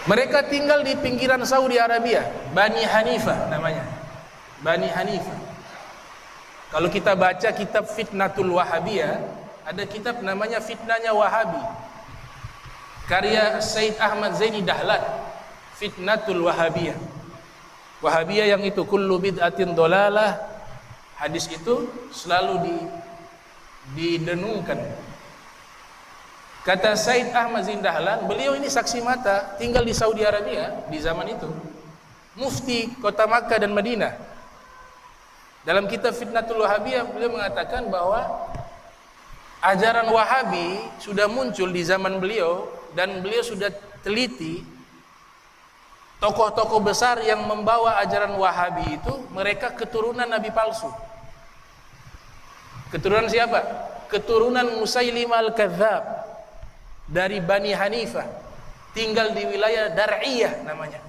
Mereka tinggal di pinggiran Saudi Arabia, Bani Hanifah namanya. Bani Hanifah. Kalau kita baca kitab Fitnatul Wahabiyah, ada kitab namanya Fitnahnya Wahabi, karya Said Ahmad Zaini Dahlan. Fitnatul Wahabiyah. Wahabiyah yang itu kullu bid'atin dolalah. Hadis itu selalu didengungkan. Kata Said Ahmad Zaini Dahlan, beliau ini saksi mata, tinggal di Saudi Arabia di zaman itu, mufti kota Makkah dan Madinah. Dalam kitab Fitnatul Wahabiyah beliau mengatakan bahwa ajaran Wahabi sudah muncul di zaman beliau, dan beliau sudah teliti tokoh-tokoh besar yang membawa ajaran Wahabi itu, mereka keturunan Nabi palsu. Keturunan siapa? Keturunan Musailim al-Kadzdzab dari Bani Hanifah, tinggal di wilayah Dar'iyah namanya.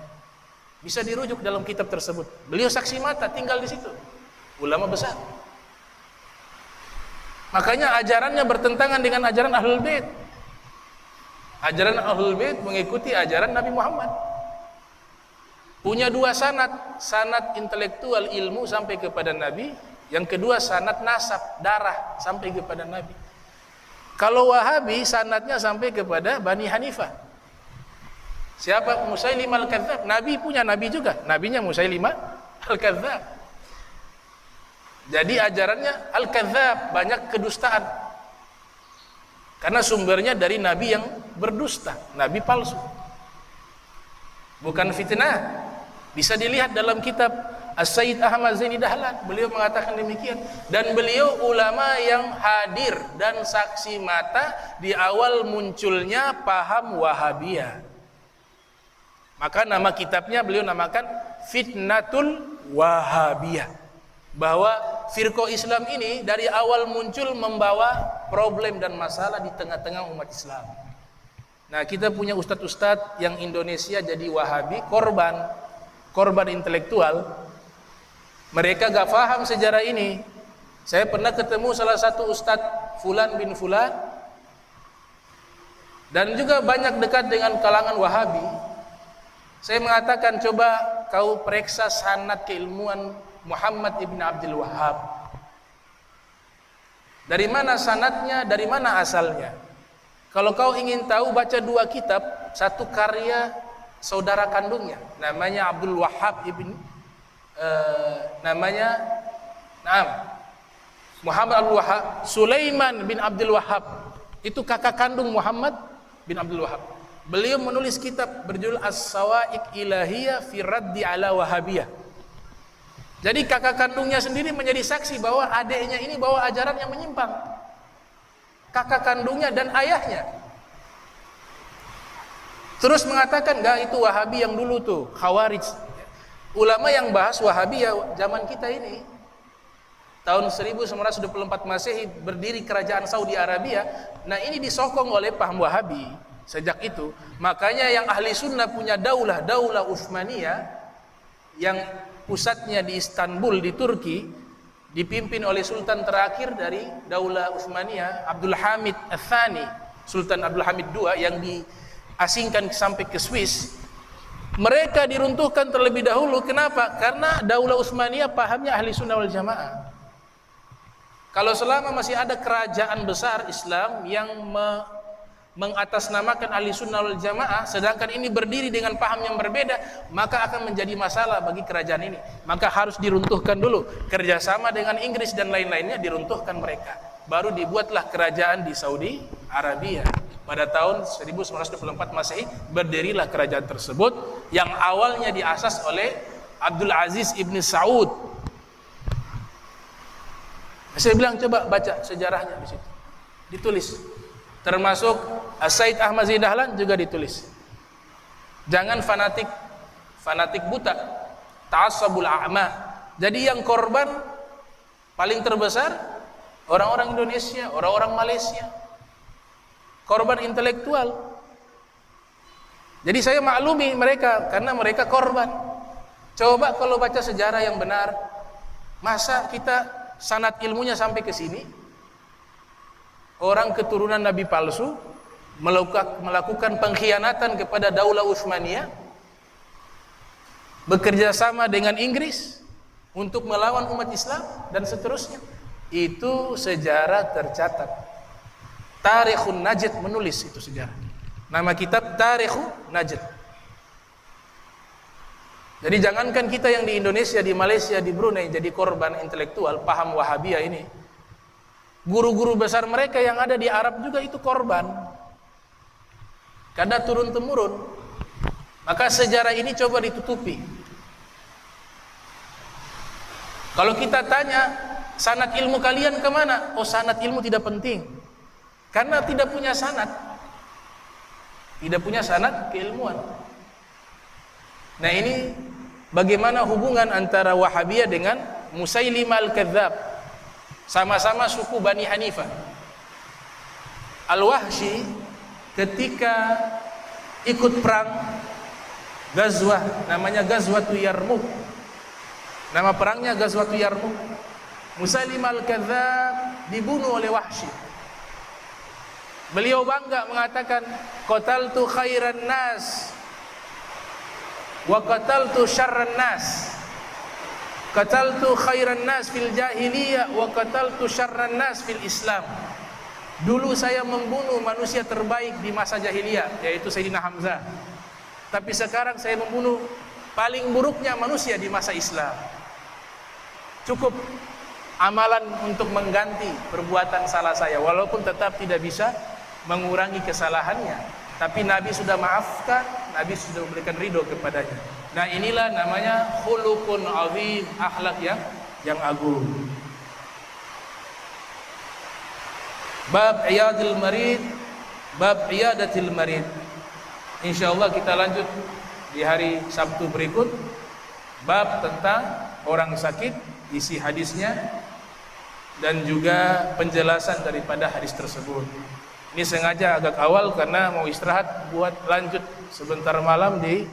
Bisa dirujuk dalam kitab tersebut. Beliau saksi mata tinggal di situ. Ulama besar. Makanya ajarannya bertentangan dengan ajaran Ahlul Bait. Ajaran Ahlul Bait mengikuti ajaran Nabi Muhammad. Punya dua sanad, sanad intelektual ilmu sampai kepada Nabi, yang kedua sanad nasab, darah sampai kepada Nabi. Kalau Wahabi sanadnya sampai kepada Bani Hanifah. Siapa? Musailim al-Kadzdzab. Nabi punya nabi juga, nabinya Musailim al-Kadzdzab. Jadi ajarannya al-Kadzdzab, banyak kedustaan. Karena sumbernya dari nabi yang berdusta, nabi palsu. Bukan fitnah. Bisa dilihat dalam kitab As-Sayyid Ahmad Zaini Dahlan, beliau mengatakan demikian. Dan beliau ulama yang hadir dan saksi mata di awal munculnya paham Wahabiyah. Maka nama kitabnya beliau namakan Fitnatul Wahabiyah. Bahwa firqah Islam ini dari awal muncul membawa problem dan masalah di tengah-tengah umat Islam. Nah, kita punya ustadz-ustadz yang Indonesia jadi Wahabi, korban intelektual. Mereka gak paham sejarah ini. Saya pernah ketemu salah satu ustadz Fulan bin Fulan, dan juga banyak dekat dengan kalangan Wahabi. Saya mengatakan, coba kau periksa sanad keilmuan Muhammad ibn Abdul Wahhab. Dari mana sanadnya, dari mana asalnya? Kalau kau ingin tahu, baca 2 kitab, satu karya saudara kandungnya, namanya Abdul Wahhab Muhammad Abdul Wahhab, Sulaiman bin Abdul Wahhab, itu kakak kandung Muhammad bin Abdul Wahhab. Beliau menulis kitab berjudul As-Sawa'iq Ilahiyah fi Raddi ala Wahabiyah. Jadi kakak kandungnya sendiri menjadi saksi bahwa adiknya ini bawa ajaran yang menyimpang. Kakak kandungnya dan ayahnya. Terus mengatakan, enggak, itu Wahabi yang dulu tuh, Khawarij. Ulama yang bahas Wahabi ya zaman kita ini. Tahun 1924 Masehi berdiri kerajaan Saudi Arabia. Nah, ini disokong oleh paham Wahabi sejak itu. Makanya yang ahli sunnah punya daulah Utsmaniyah yang pusatnya di Istanbul di Turki, dipimpin oleh sultan terakhir dari Daulah Utsmaniyah, Abdul Hamid Ats-Tsani, Sultan Abdul Hamid II yang diasingkan sampai ke Swiss. Mereka diruntuhkan terlebih dahulu. Kenapa? Karena Daulah Utsmaniyah pahamnya ahli sunnah wal jamaah. Kalau selama masih ada kerajaan besar Islam yang mengatasnamakan ahli sunnah wal jamaah, sedangkan ini berdiri dengan paham yang berbeda, maka akan menjadi masalah bagi kerajaan ini. Maka harus diruntuhkan dulu, kerjasama dengan Inggris dan lain-lainnya, diruntuhkan mereka. Baru dibuatlah kerajaan di Saudi Arabia. Pada tahun 1924 Masehi berdirilah kerajaan tersebut yang awalnya diasas oleh Abdul Aziz ibn Saud. Saya bilang coba baca sejarahnya di situ, ditulis. Termasuk Said Ahmad Zain Dahlan juga ditulis. Jangan fanatik buta, ta'assubul a'ma. Jadi yang korban paling terbesar orang-orang Indonesia, orang-orang Malaysia, korban intelektual. Jadi saya maklumi mereka karena mereka korban. Coba kalau baca sejarah yang benar, masa kita sanad ilmunya sampai ke sini? Orang keturunan Nabi palsu melakukan pengkhianatan kepada Daulah Utsmaniyah, bekerja sama dengan Inggris untuk melawan umat Islam dan seterusnya. Itu sejarah tercatat. Tarikhun Najd menulis itu sejarah. Nama kitab Tarikhun Najd. Jadi jangankan kita yang di Indonesia, di Malaysia, di Brunei jadi korban intelektual paham Wahabiyah ini. Guru-guru besar mereka yang ada di Arab juga itu korban. Karena turun-temurun. Maka sejarah ini coba ditutupi. Kalau kita tanya, sanad ilmu kalian kemana? Oh, sanad ilmu tidak penting. Karena tidak punya sanad. Tidak punya sanad keilmuan. Nah, ini bagaimana hubungan antara Wahabiyah dengan Musailimah al-Kadzdzab. Sama-sama suku Bani Hanifah. Al-Wahsy ketika ikut perang Ghazwah, namanya Ghazwatu Yarmuk. Nama perangnya Ghazwatu Yarmuk. Musailimah al-Kadzdzab dibunuh oleh Wahsy. Beliau bangga mengatakan, qataltu khairan nas wa qataltu syarran nas. Qataltu khairan nas fil jahiliyah wa qataltu syarran nas fil Islam. Dulu saya membunuh manusia terbaik di masa jahiliyah, yaitu Sayyidina Hamzah. Tapi sekarang saya membunuh paling buruknya manusia di masa Islam. Cukup amalan untuk mengganti perbuatan salah saya, walaupun tetap tidak bisa mengurangi kesalahannya. Tapi Nabi sudah maafkan, Nabi sudah memberikan ridho kepadanya. Nah, inilah namanya khuluqun azim, akhlak yang agung. Bab iyadatil marid, bab iyadatil marid. Insyaallah kita lanjut di hari Sabtu berikut. Bab tentang orang sakit, isi hadisnya dan juga penjelasan daripada hadis tersebut. Ini sengaja agak awal karena mau istirahat buat lanjut sebentar malam di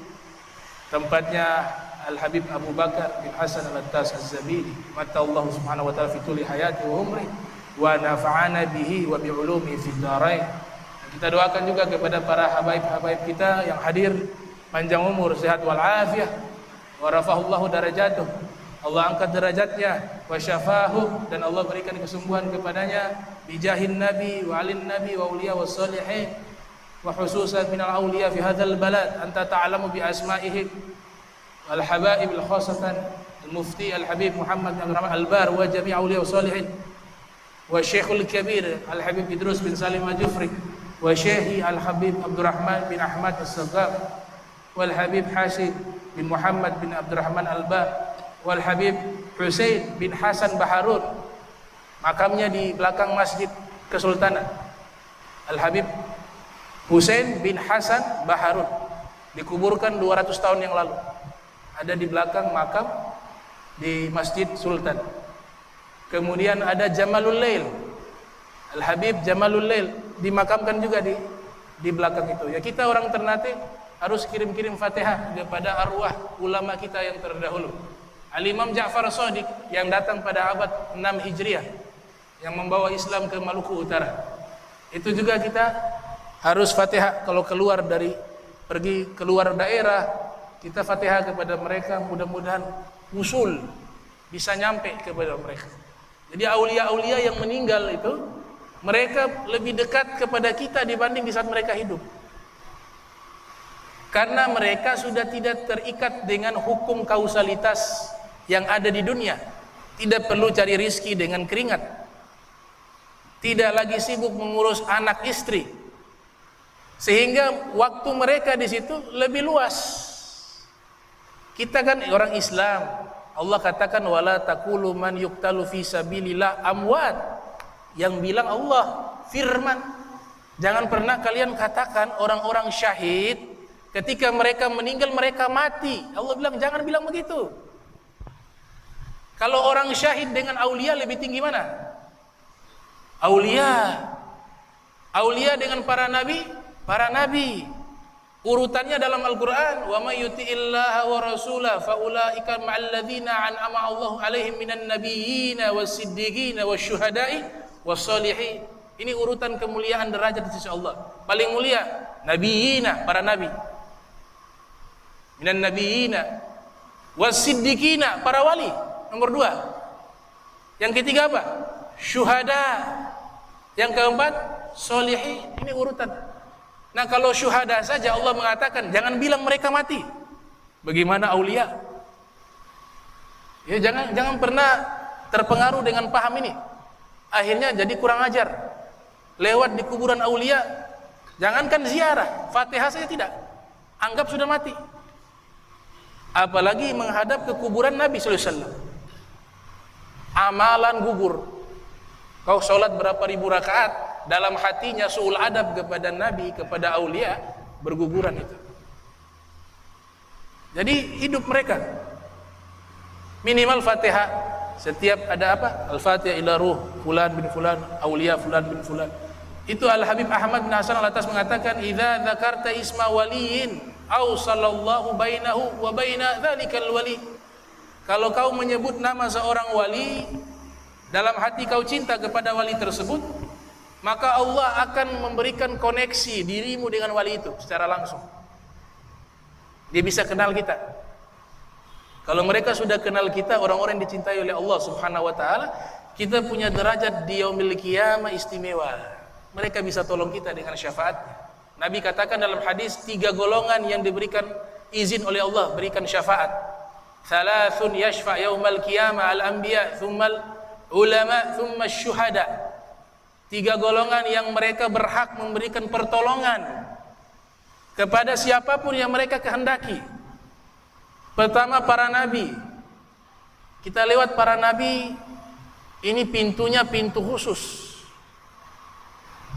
tempatnya Al-Habib Abu Bakar bin Hasan Al-Attas Az-Zabidi. Mata Allah Subhanahu wa taala fi tuli hayati wa umri wa nafa'ana bihi wa bi ulumi fid dharain. Kita doakan juga kepada para habaib-habaib kita yang hadir, panjang umur, sehat wal afiah, wa rafa'allahu darajatuh. Allah angkat derajatnya, wa syafahu, dan Allah berikan kesembuhan kepadanya, bijahin nabi wa alin nabi wa uliya was salihin wa khususan minal awliya fi hadzal balad anta ta'lamu bi asma'ihim wal habaib al khasatan al mufti al habib Muhammad bin Abdurrahman al bar wa jami' awliya was salihin wa syekhul kabir al habib Idrus bin Salim al Jufri wa syekhi al habib Abdurrahman bin Ahmad as-Saggab wal habib Hashim bin Muhammad bin Abdurrahman al Ba wal habib Husain bin Hasan Baharun, makamnya di belakang Masjid Kesultanan. Al Habib Husain bin Hasan Baharun dikuburkan 200 tahun yang lalu, ada di belakang makam di Masjid Sultan. Kemudian ada Jamalul Lail, Al Habib Jamalul Lail dimakamkan juga di belakang itu. Ya, kita orang Ternate harus kirim-kirim Fatihah kepada arwah ulama kita yang terdahulu. Al-Imam Ja'far Shadiq yang datang pada abad 6 Hijriah yang membawa Islam ke Maluku Utara. Itu juga kita harus Fatihah kalau pergi keluar daerah, kita Fatihah kepada mereka, mudah-mudahan usul bisa nyampe kepada mereka. Jadi aulia-aulia yang meninggal itu mereka lebih dekat kepada kita dibanding di saat mereka hidup. Karena mereka sudah tidak terikat dengan hukum kausalitas yang ada di dunia, tidak perlu cari rizki dengan keringat, tidak lagi sibuk mengurus anak istri, sehingga waktu mereka di situ lebih luas. Kita kan orang Islam, Allah katakan wala taqulu man yuqtalu fi sabilillah amwat, yang bilang Allah firman, jangan pernah kalian katakan orang-orang syahid ketika mereka meninggal mereka mati. Allah bilang jangan bilang begitu. Kalau orang syahid dengan aulia lebih tinggi mana? Aulia dengan para nabi. Urutannya dalam Al-Qur'an, wa may yuti'illaha wa rasulahu fa ulaika ma'al ladzina an'ama Allahu 'alaihim minan nabiyyin was-siddiqin wasyuhada'i was-shalihin. Ini urutan kemuliaan derajat di sisi Allah. Paling mulia nabiyina, para nabi. Minan nabiyina was-siddiqina, para wali. Nomor 2. Yang ketiga apa? Syuhada. Yang keempat sholihin. Ini urutan. Nah, kalau syuhada saja Allah mengatakan jangan bilang mereka mati. Bagaimana aulia? Ya, jangan pernah terpengaruh dengan paham ini. Akhirnya jadi kurang ajar. Lewat di kuburan aulia, jangankan ziarah, Fatihah saja tidak. Anggap sudah mati. Apalagi menghadap ke kuburan Nabi sallallahu alaihi wasallam. Amalan gugur. Kau sholat berapa ribu rakaat, dalam hatinya suul adab kepada Nabi, kepada aulia, berguguran itu. Jadi hidup mereka minimal Fatihah. Setiap ada apa? Al-Fatihah ila ruh fulan bin fulan, aulia fulan bin fulan. Itu Al-Habib Ahmad bin Hasan Al-Atas mengatakan, idza dzakarta isma waliyin aw sallallahu bainahu wa baina dzalikal wali. Kalau kau menyebut nama seorang wali, dalam hati kau cinta kepada wali tersebut, maka Allah akan memberikan koneksi dirimu dengan wali itu secara langsung. Dia bisa kenal kita. Kalau mereka sudah kenal kita, orang-orang yang dicintai oleh Allah Subhanahu wa taala, kita punya derajat di yaumil qiyamah istimewa. Mereka bisa tolong kita dengan syafaatnya. Nabi katakan dalam hadis, 3 golongan yang diberikan izin oleh Allah berikan syafaat. Thalathun yashfa' yaumal qiyamah al-anbiya, thummal ulama, thumma syuhada. 3 golongan yang mereka berhak memberikan pertolongan kepada siapapun yang mereka kehendaki. Pertama, para nabi. Kita lewat para nabi, ini pintunya pintu khusus.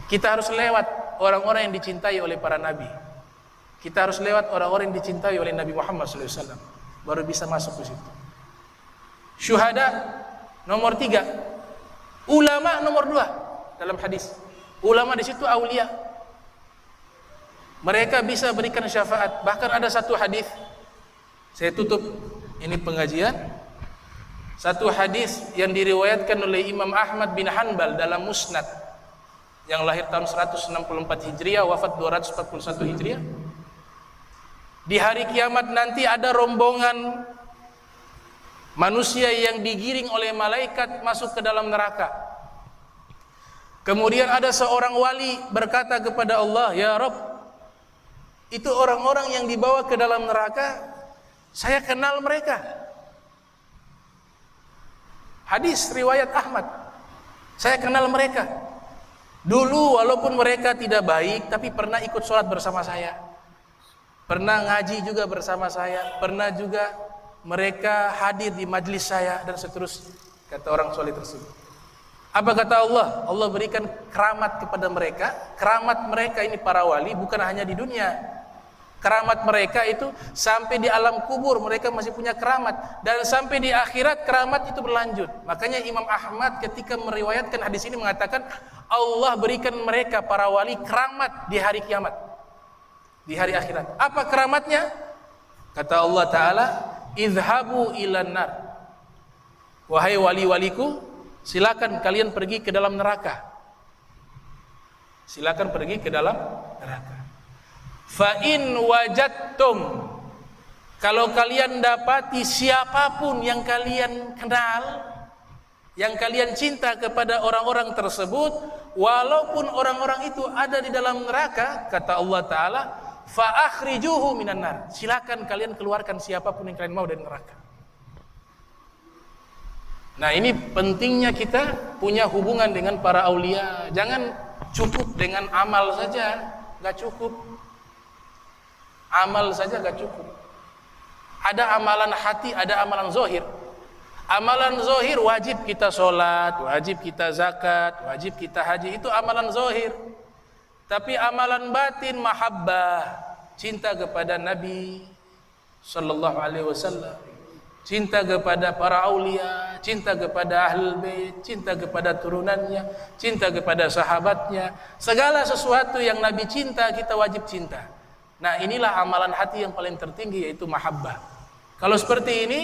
Kita harus lewat orang-orang yang dicintai oleh para nabi. Kita harus lewat orang-orang yang dicintai oleh Nabi Muhammad SAW, baru bisa masuk ke situ. Syuhada nomor 3, ulama nomor 2 dalam hadis. Ulama di situ aulia. Mereka bisa berikan syafaat. Bahkan ada satu hadis, saya tutup ini pengajian. Satu hadis yang diriwayatkan oleh Imam Ahmad bin Hanbal dalam Musnad, yang lahir tahun 164 Hijriah, wafat 241 Hijriah. Di hari kiamat nanti ada rombongan manusia yang digiring oleh malaikat masuk ke dalam neraka. Kemudian ada seorang wali berkata kepada Allah, "Ya Rabb, itu orang-orang yang dibawa ke dalam neraka, saya kenal mereka." Hadis riwayat Ahmad. Saya kenal mereka. Dulu walaupun mereka tidak baik, tapi pernah ikut sholat bersama saya. Pernah ngaji juga bersama saya, pernah juga mereka hadir di majlis saya dan seterusnya, kata orang soleh tersebut. Apa kata Allah? Allah berikan keramat kepada mereka. Keramat mereka ini para wali bukan hanya di dunia. Keramat mereka itu sampai di alam kubur mereka masih punya keramat, dan sampai di akhirat keramat itu berlanjut. Makanya Imam Ahmad ketika meriwayatkan hadis ini mengatakan Allah berikan mereka para wali keramat di hari kiamat, di hari akhirat. Apa keramatnya? Kata Allah Ta'ala, "Idhabu ilan nar." Wahai wali-waliku, silakan kalian pergi ke dalam neraka. Silakan pergi ke dalam neraka. Fa in wajadtum, kalau kalian dapati siapapun yang kalian kenal, yang kalian cinta kepada orang-orang tersebut, walaupun orang-orang itu ada di dalam neraka, kata Allah Ta'ala, fa akhrijuhu minan nar. Silakan kalian keluarkan siapapun yang kalian mau dari neraka. Nah, ini pentingnya kita punya hubungan dengan para aulia. Jangan cukup dengan amal saja, nggak cukup. Amal saja nggak cukup. Ada amalan hati, ada amalan zohir. Amalan zohir wajib kita sholat, wajib kita zakat, wajib kita haji, itu amalan zohir. Tapi amalan batin mahabbah, cinta kepada Nabi sallallahu alaihi wasallam, cinta kepada para aulia, cinta kepada ahlul bait, cinta kepada turunannya, cinta kepada sahabatnya. Segala sesuatu yang Nabi cinta kita wajib cinta. Nah, inilah amalan hati yang paling tertinggi, yaitu mahabbah. Kalau seperti ini,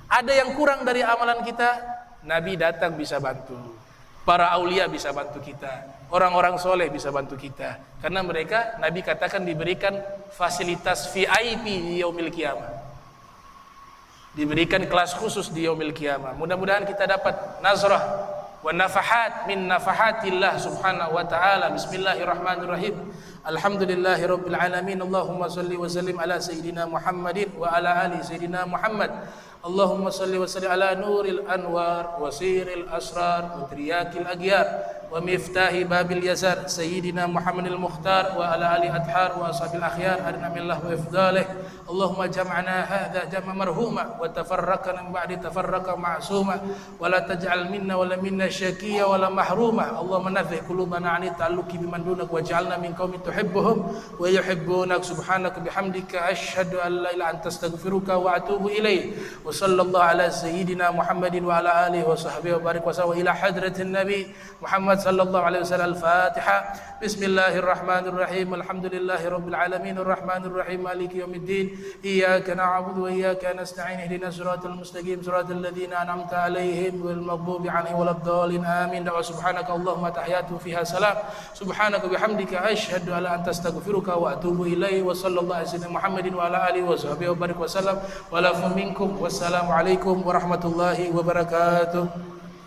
ada yang kurang dari amalan kita, Nabi datang bisa bantu, para aulia bisa bantu kita, orang-orang soleh bisa bantu kita, karena mereka Nabi katakan diberikan fasilitas VIP di yaumil qiyamah, diberikan kelas khusus di yaumil qiyamah. Mudah-mudahan kita dapat nazrah wa nafahat min nafahatillah subhanahu wa ta'ala. Bismillahirrahmanirrahim. Alhamdulillahirabbil alamin. Allahumma shalli wa sallim ala sayyidina Muhammadin wa ala ali sayyidina Muhammad. Allahumma salli wa sallim ala nuril anwar wa siril asrar wa triyakil aghyar wa miftahi babil yasar sayyidina Muhammadil mukhtar wa ala ali adhar wa ashabil akhyar adna millah wa ifdalih. Allahumma jam'ana hadha jam'a marhuma wa tafarraqna min ba'di tafarraqa ma'suma wa la taj'al minna wa la minna syaqiyya wa la mahruma. Allahumma nadhih qulubana 'ani ta'alluqi biman dunak waj'alna min qaumin tuhibbuhum wa yuhibbunak. Subhanaka bihamdika asyhadu an la ilaha illa anta astaghfiruka wa atubu ilaik. Wa sallallahu ala sayyidina Muhammadin wa ala alihi wa sahbihi wa barik wa sallam ila hadratin nabi Muhammad sallallahu alaihi wasallam. Al-Fatihah. Bismillahirrahmanirrahim. Alhamdulillahirabbil alamin arrahmanir rahim maliki yaumiddin. Iyyaka na'budu wa iyyaka nasta'in. Ihdinas siratal mustaqim siratal ladzina an'amta 'alaihim ghairil maghdubi 'alaihim waladdallin. Amin. Wa subhanaka Allahumma tahiyatu fiha salam. Subhanaka bihamdika asyhadu an la anta astaghfiruka wa atubu ilaik. Wa sallallahu ala sayyidina Muhammadin wa ala alihi wa sahbihi wa barik wa sallam. Wa la minkum. Wassalamu alaikum warahmatullahi wabarakatuh.